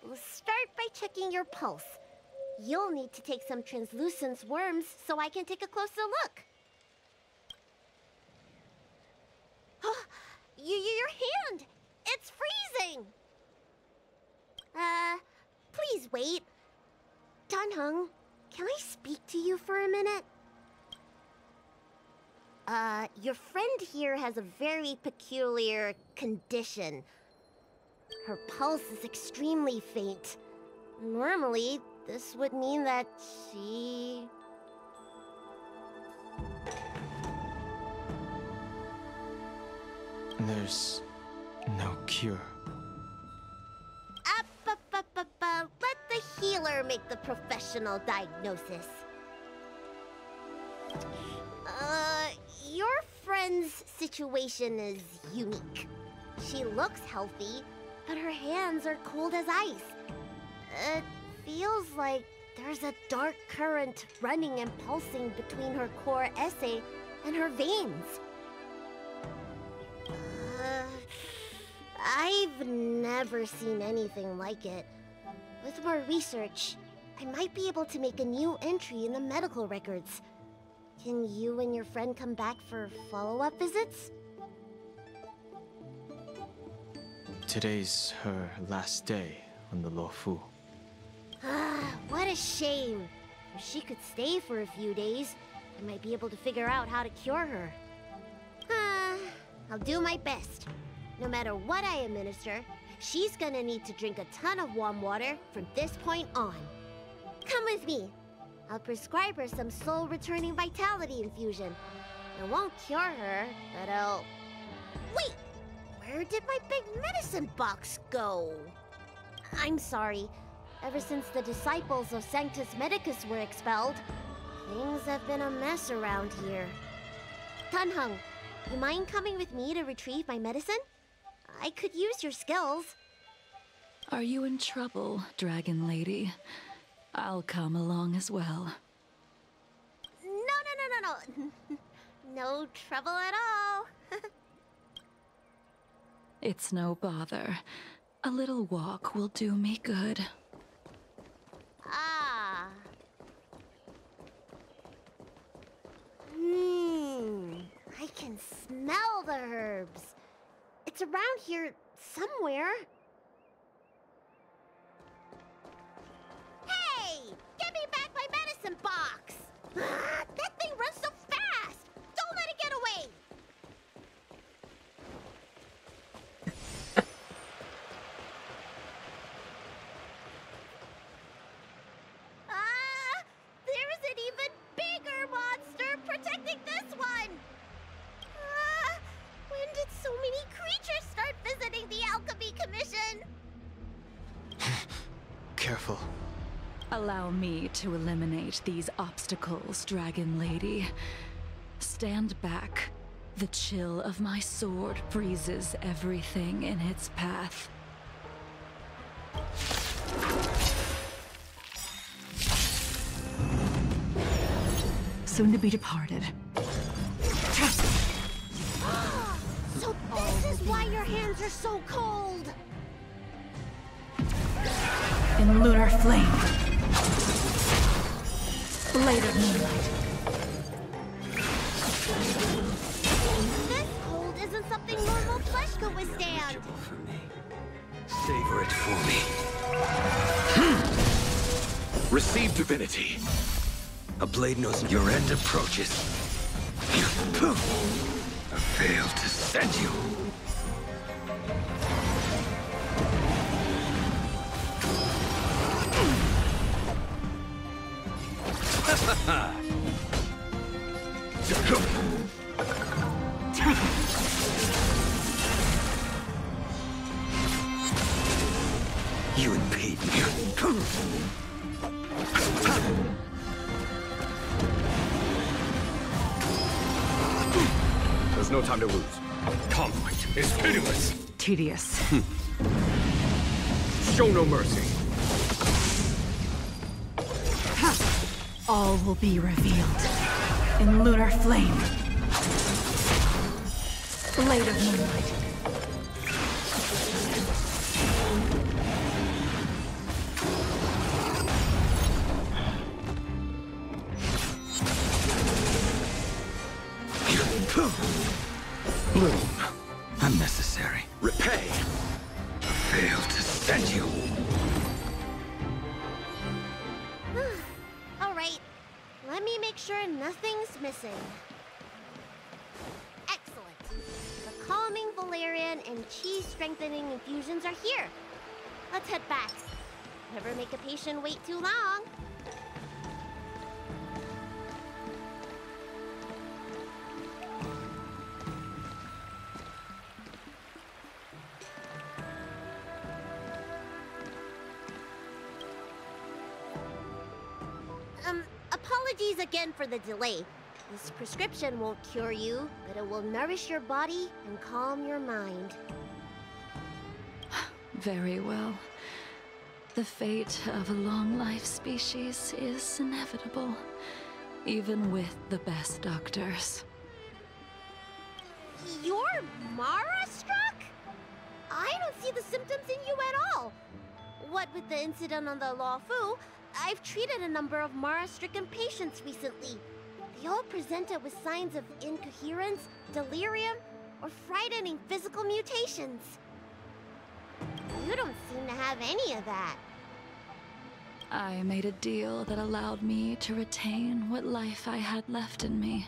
We'll start by checking your pulse. You'll need to take some translucent worms so I can take a closer look. Your hand! It's freezing! Please wait. Danheng, can I speak to you for a minute? Your friend here has a very peculiar condition. Her pulse is extremely faint. Normally, this would mean that she... There's no cure. Let the healer make the professional diagnosis. Your friend's situation is unique. She looks healthy, but her hands are cold as ice. It feels like there's a dark current running and pulsing between her core esse and her veins. I've never seen anything like it. With more research, I might be able to make a new entry in the medical records. Can you and your friend come back for follow-up visits? Today's her last day on the Luofu. What a shame. If she could stay for a few days, I might be able to figure out how to cure her. I'll do my best. No matter what I administer, she's gonna need to drink a ton of warm water from this point on. Come with me. I'll prescribe her some soul-returning vitality infusion. It won't cure her, but I'll... Wait! Where did my big medicine box go? I'm sorry. Ever since the disciples of Sanctus Medicus were expelled, things have been a mess around here. Danheng, you mind coming with me to retrieve my medicine? I could use your skills. Are you in trouble, Dragon Lady? I'll come along as well. No. No trouble at all. It's no bother. A little walk will do me good. I can smell the herbs. It's around here somewhere. Hey! Give me back my medicine box! That thing runs so fast! Don't let it get away! There's an even bigger monster protecting this one! When did so many creatures start visiting the Alchemy Commission? Careful. Allow me to eliminate these obstacles, Dragon Lady. Stand back. The chill of my sword freezes everything in its path. Soon to be departed. So this is why your hands are so cold! In lunar flame. Blade of moonlight. This cold isn't something normal flesh could withstand! For me. Savor it for me. Receive divinity. A blade knows your end approaches. I failed to send you. You impede me. There's no time to lose. Conflict is pitiless. Tedious. Show no mercy. All will be revealed in lunar flame. Blade of moonlight. Bloom. Unnecessary. Repay! Failed to send you. Alright, let me make sure nothing's missing. Excellent. The calming valerian and chi strengthening infusions are here. Let's head back. Never make a patient wait too long. Apologies again for the delay. This prescription won't cure you, but it will nourish your body and calm your mind. Very well. The fate of a long-life species is inevitable, even with the best doctors. You're Mara-struck? I don't see the symptoms in you at all. What with the incident on the Law Fu, I've treated a number of Mara-stricken patients recently. They all presented with signs of incoherence, delirium, or frightening physical mutations. You don't seem to have any of that. I made a deal that allowed me to retain what life I had left in me.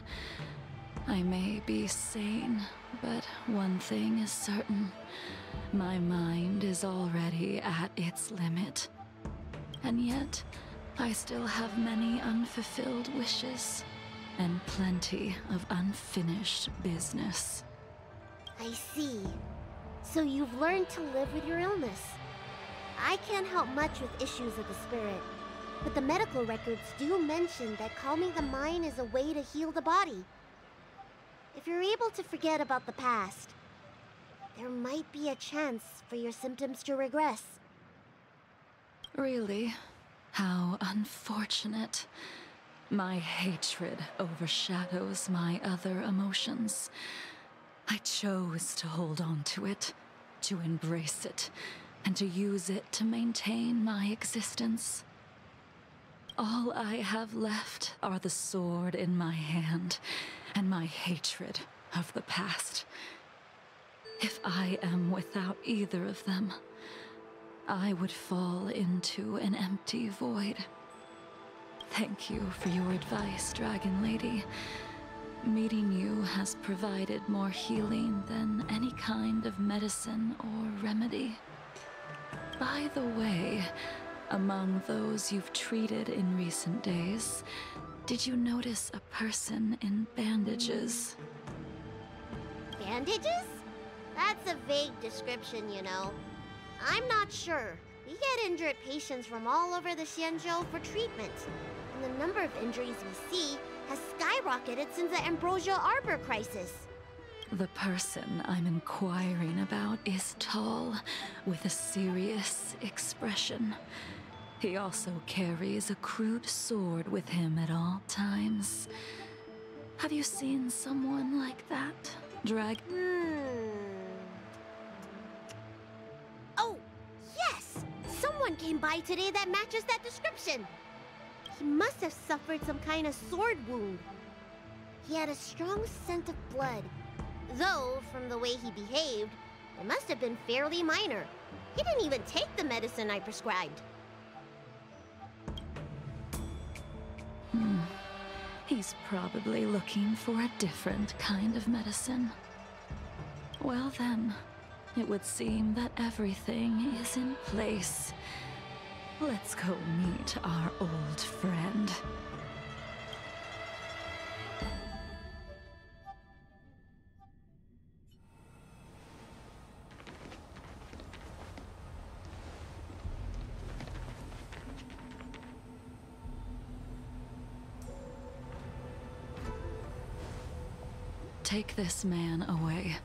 I may be sane, but one thing is certain. My mind is already at its limit. And yet, I still have many unfulfilled wishes, and plenty of unfinished business. I see. So you've learned to live with your illness. I can't help much with issues of the spirit, but the medical records do mention that calming the mind is a way to heal the body. If you're able to forget about the past, there might be a chance for your symptoms to regress. Really? How unfortunate. My hatred overshadows my other emotions. I chose to hold on to it, to embrace it, and to use it to maintain my existence. All I have left are the sword in my hand and my hatred of the past. If I am without either of them, I would fall into an empty void. Thank you for your advice, Dragon Lady. Meeting you has provided more healing than any kind of medicine or remedy. By the way, among those you've treated in recent days, did you notice a person in bandages? Bandages? That's a vague description, you know. I'm not sure. We get injured patients from all over the Xianzhou for treatment, and the number of injuries we see has skyrocketed since the Ambrosia Arbor crisis. The person I'm inquiring about is tall, with a serious expression. He also carries a crude sword with him at all times. Have you seen someone like that, Oh, yes! Someone came by today that matches that description. He must have suffered some kind of sword wound. He had a strong scent of blood. Though, from the way he behaved, it must have been fairly minor. He didn't even take the medicine I prescribed. He's probably looking for a different kind of medicine. Well then, it would seem that everything is in place. Let's go meet our old friend. Take this man away.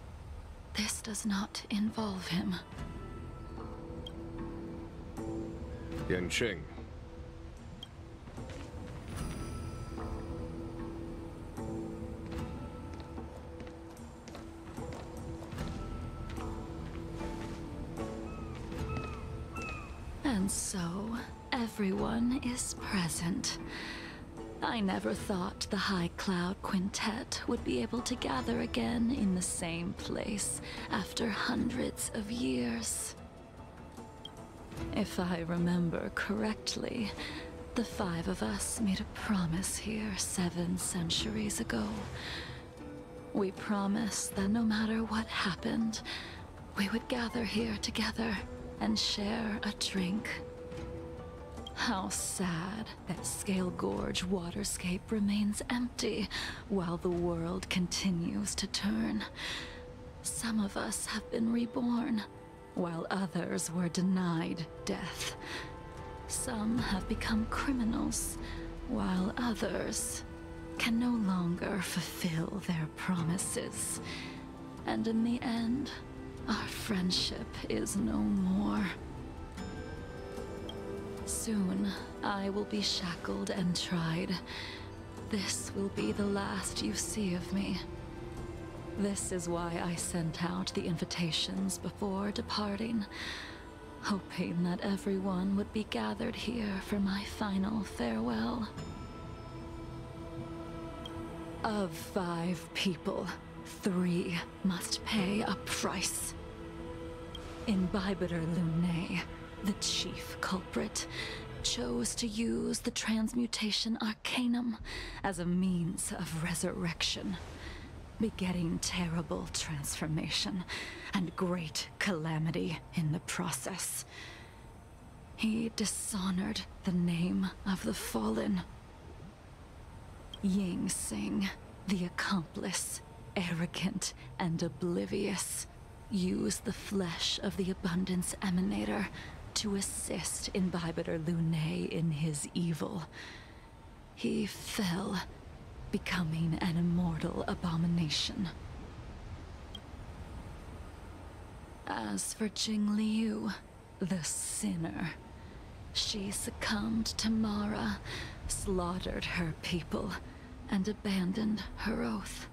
This does not involve him. Yanqing. And so, everyone is present. I never thought the High Cloud Quintet would be able to gather again in the same place after hundreds of years. If I remember correctly, the 5 of us made a promise here 7 centuries ago. We promised that no matter what happened, we would gather here together and share a drink. How sad that Scale Gorge waterscape remains empty while the world continues to turn. Some of us have been reborn, while others were denied death. Some have become criminals, while others can no longer fulfill their promises. And in the end, our friendship is no more. Soon, I will be shackled and tried. This will be the last you see of me. This is why I sent out the invitations before departing, hoping that everyone would be gathered here for my final farewell. Of 5 people, 3 must pay a price. Imbibiter Lunae, the chief culprit, chose to use the transmutation arcanum as a means of resurrection, begetting terrible transformation and great calamity in the process. He dishonored the name of the fallen. Ying Sing, the accomplice, arrogant and oblivious, used the flesh of the Abundance Emanator to assist Imbibiter Lunae in his evil. He fell, becoming an immortal abomination. As for Jingliu, the sinner, she succumbed to Mara, slaughtered her people, and abandoned her oath.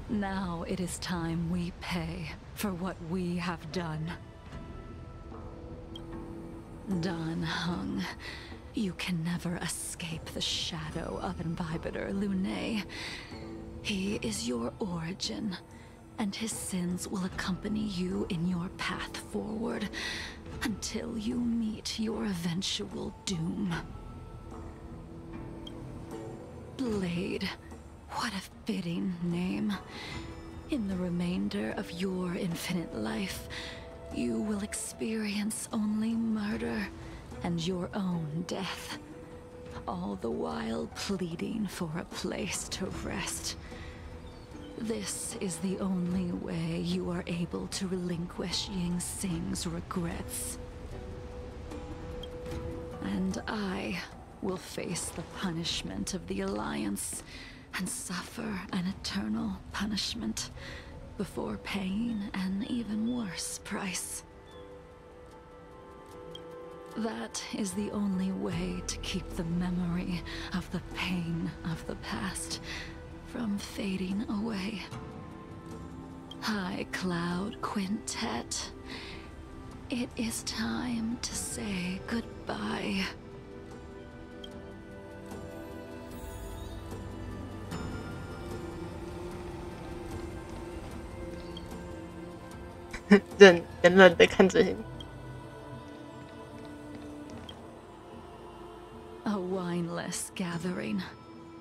Now it is time we pay for what we have done. Dan Heng, you can never escape the shadow of Imbibiter Lunae. He is your origin, and his sins will accompany you in your path forward until you meet your eventual doom. Blade, what a fitting name. In the remainder of your infinite life, you will experience only murder and your own death, all the while pleading for a place to rest. This is the only way you are able to relinquish Ying Sing's regrets. And I will face the punishment of the Alliance and suffer an eternal punishment before paying an even worse price. That is the only way to keep the memory of the pain of the past from fading away. High Cloud Quintet, it is time to say goodbye.冷冷的看着你。A wineless gathering,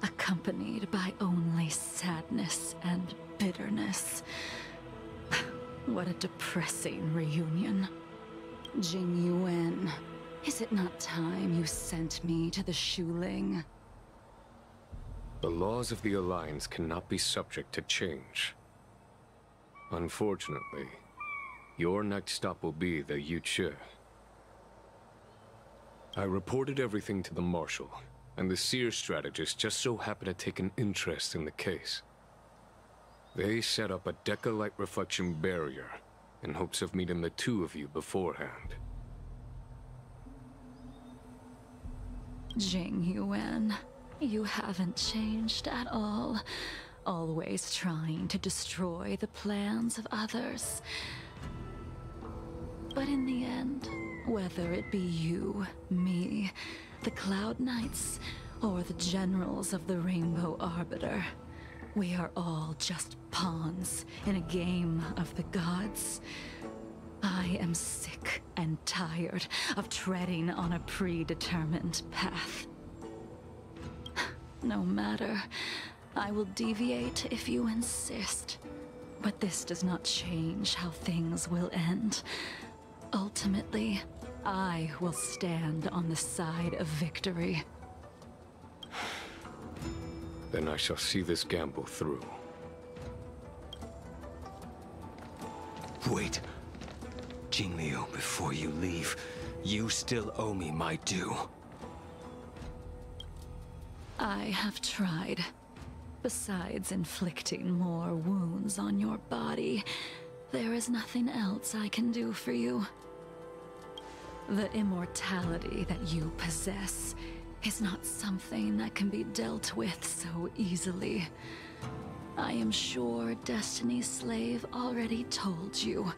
accompanied by only sadness and bitterness. What a depressing reunion. Jing Yuan, is it not time you sent me to the Shuling? The laws of the Alliance cannot be subject to change. Unfortunately, your next stop will be the Yuchi. I reported everything to the Marshal, and the Seer strategist just so happened to take an interest in the case. They set up a Deca-light reflection barrier in hopes of meeting the 2 of you beforehand. Jing Yuan, you haven't changed at all. Always trying to destroy the plans of others. But in the end, Whether it be you, me, the Cloud Knights, or the generals of the Rainbow Arbiter, we are all just pawns in a game of the gods. I am sick and tired of treading on a predetermined path. No matter, I will deviate if you insist. But this does not change how things will end. Ultimately, I will stand on the side of victory. Then I shall see this gamble through. Wait. Jingliu, before you leave, you still owe me my due. I have tried. Besides inflicting more wounds on your body, there is nothing else I can do for you. The immortality that you possess is not something that can be dealt with so easily. I am sure Destiny's Slave already told you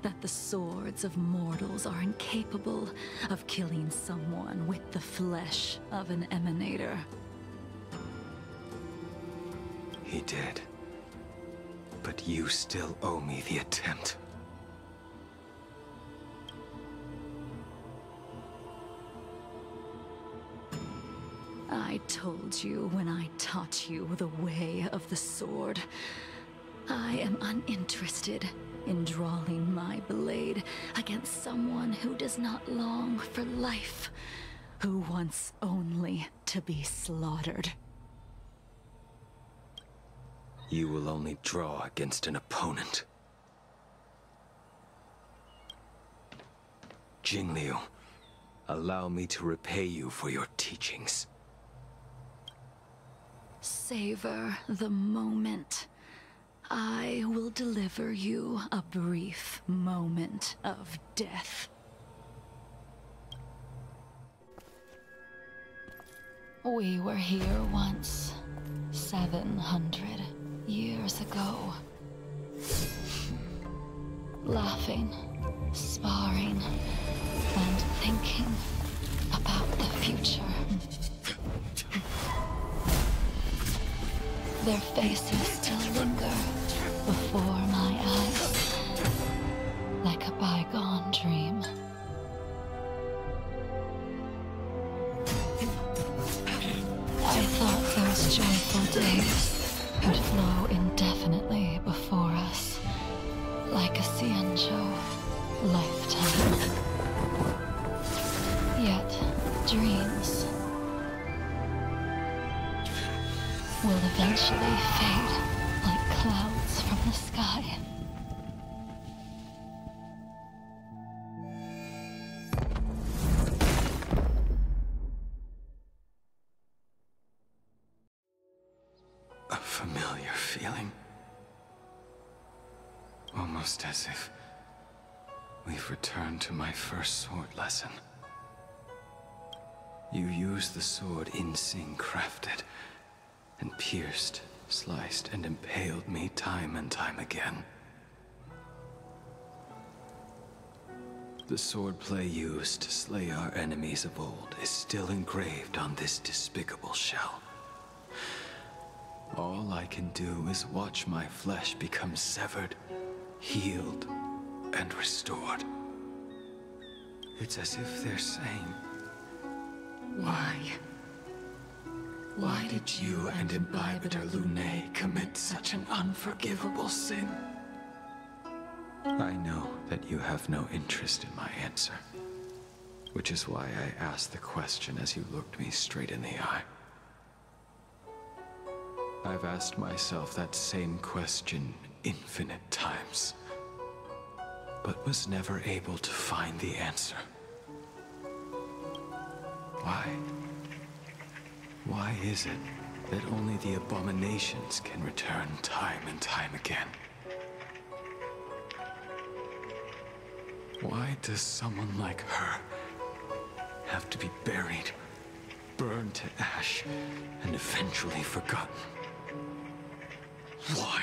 that the swords of mortals are incapable of killing someone with the flesh of an emanator. He did. But you still owe me the attempt. I told you when I taught you the way of the sword. I am uninterested in drawing my blade against someone who does not long for life, who wants only to be slaughtered. You will only draw against an opponent. Jingliu, allow me to repay you for your teachings. Savor the moment. I will deliver you a brief moment of death. We were here once, 700 years ago. Laughing, sparring, and thinking about the future. Their faces still linger before my eyes, like a bygone dream. I thought those joyful days could flow indefinitely before us, like a Xianzhou lifetime. Yet, dreams will eventually fade like clouds from the sky. A familiar feeling. Almost as if we've returned to my first sword lesson. You used the sword Insing crafted, and pierced, sliced, and impaled me time and time again. The swordplay used to slay our enemies of old is still engraved on this despicable shell. All I can do is watch my flesh become severed, healed, and restored. It's as if they're saying, why? Why did you and Imbibitor Lunae commit such an unforgivable sin? I know that you have no interest in my answer, which is why I asked the question as you looked me straight in the eye. I've asked myself that same question infinite times, but was never able to find the answer. Why? Why is it that only the abominations can return time and time again? Why does someone like her have to be buried, burned to ash, and eventually forgotten? Why?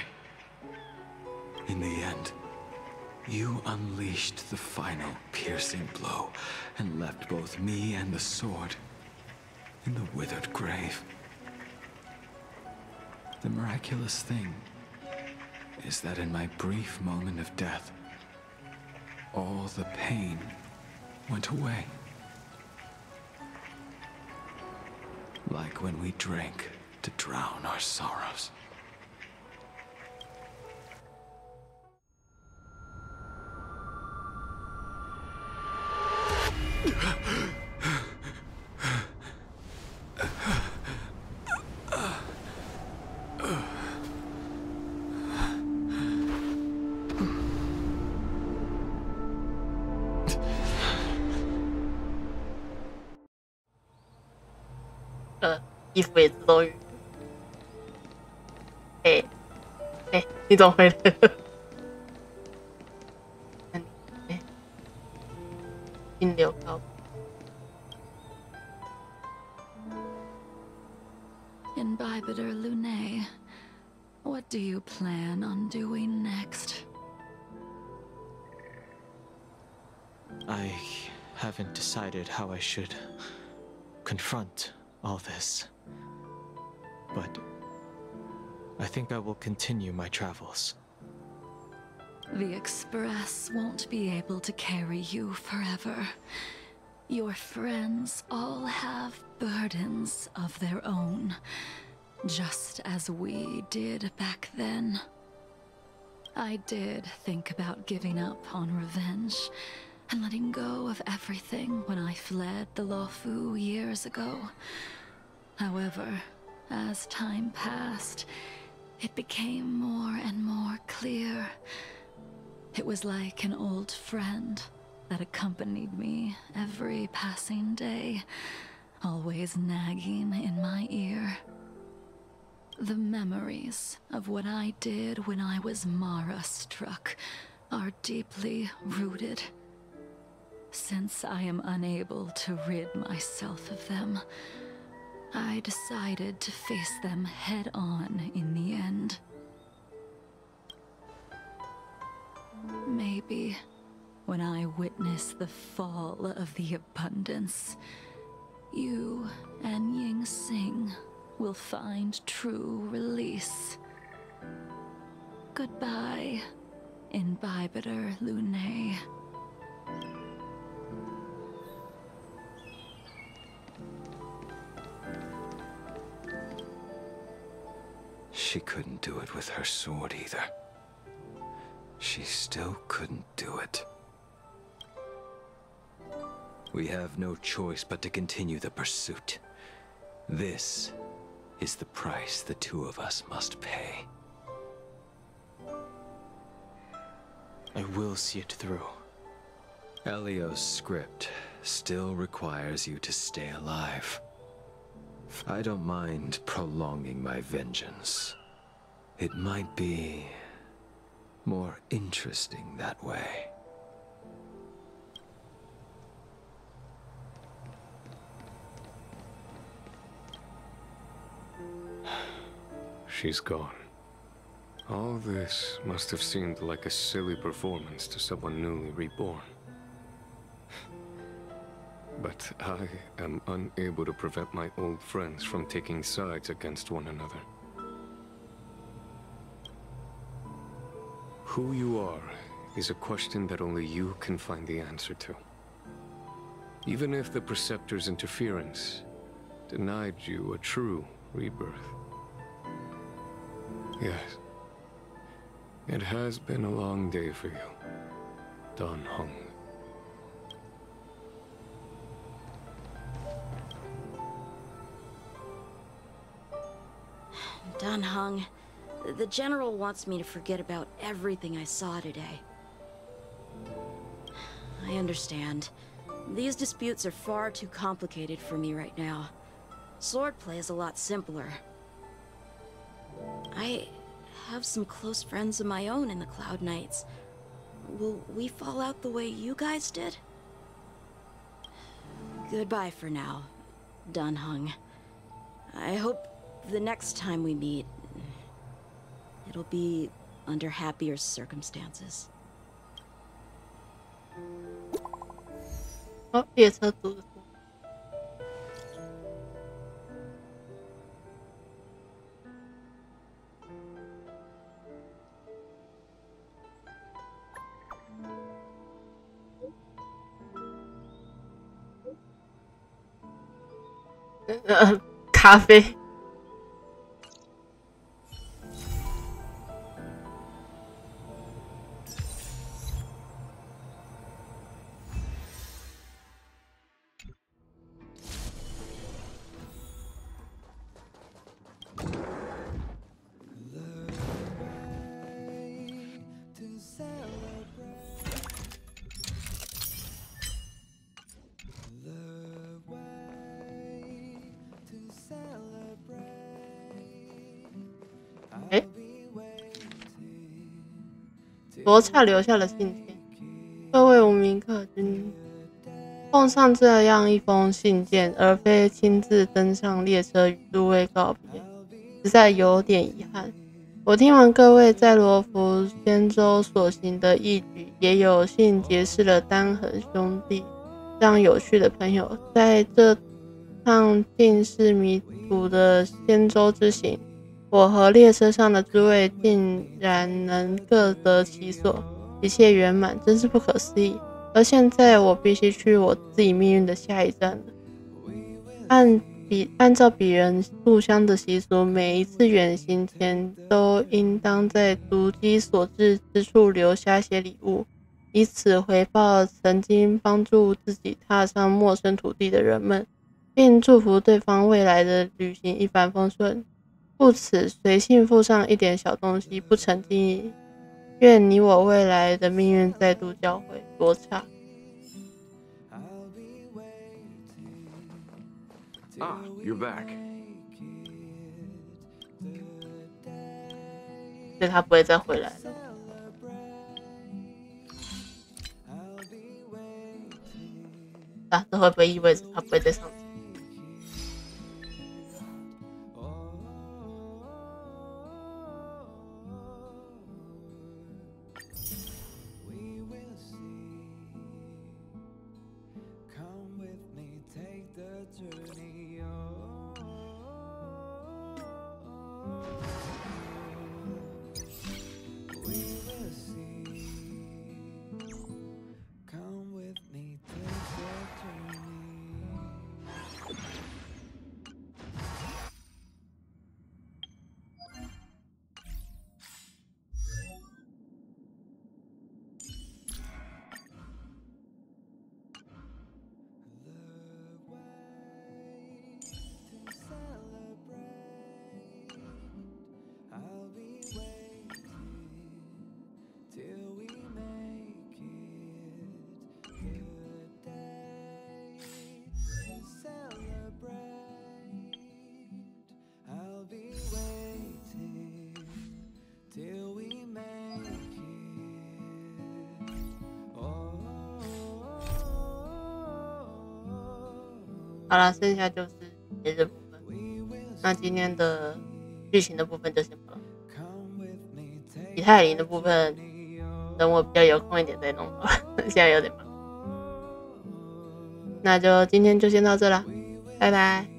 In the end, You unleashed the final piercing blow and left both me and the sword in the withered grave. The miraculous thing is that in my brief moment of death, all the pain went away. Like when we drank to drown our sorrows.衣服也自动雨。你怎么回来了？金流高。Haivender, what do you plan on doing next? I haven't decided how I should confront all this, but I think I will continue my travels. The Express won't be able to carry you forever. Your friends all have burdens of their own, just as we did back then. I did think about giving up on revenge and letting go of everything when I fled the Luofu years ago. However, as time passed, it became more and more clear. It was like an old friend that accompanied me every passing day, always nagging in my ear. The memories of what I did when I was Mara-struck are deeply rooted. Since I am unable to rid myself of them, I decided to face them head-on in the end. Maybe when I witness the fall of the abundance, you and Ying Sing will find true release. Goodbye, Haivender. She couldn't do it with her sword either. She still couldn't do it. We have no choice but to continue the pursuit. This is the price the two of us must pay. I will see it through. Elio's script still requires you to stay alive. I don't mind prolonging my vengeance. It might be more interesting that way. She's gone. All this must have seemed like a silly performance to someone newly reborn. But I am unable to prevent my old friends from taking sides against one another. Who you are is a question that only you can find the answer to. Even if the Preceptor's interference denied you a true rebirth. Yes. It has been a long day for you, Dan Heng. Dan Heng, the General wants me to forget about everything I saw today. I understand. These disputes are far too complicated for me right now. Swordplay is a lot simpler. I have some close friends of my own in the Cloud Knights. Will we fall out the way you guys did? Goodbye for now, Dan Heng. I hope the next time we meet, it'll be under happier circumstances. 哦，列车组的咖啡。罗刹留下了信件，各位无名客君，奉上这样一封信件，而非亲自登上列车与诸位告别，实在有点遗憾。我听完各位在罗浮仙舟所行的义举，也有幸结识了丹恒兄弟这样有趣的朋友。在这趟尽是迷途的仙舟之行，我和列车上的诸位竟然能各得其所，一切圆满，真是不可思议。而现在我必须去我自己命运的下一站了。按照鄙人故乡的习俗，每一次远行前都应当在足迹所至之处留下些礼物，以此回报曾经帮助自己踏上陌生土地的人们，并祝福对方未来的旅行一帆风顺。故此随信附上一点小东西，不成敬意。愿你我未来的命运再度交汇。罗刹。Ah, you're back. 所以他不会再回来了。啊，这会不会意味着他不会再上场？好了，剩下就是节日部分。那今天的剧情的部分就先不了。以太林的部分，等我比较有空一点再弄好了，现在有点忙。那就今天就先到这啦，拜拜。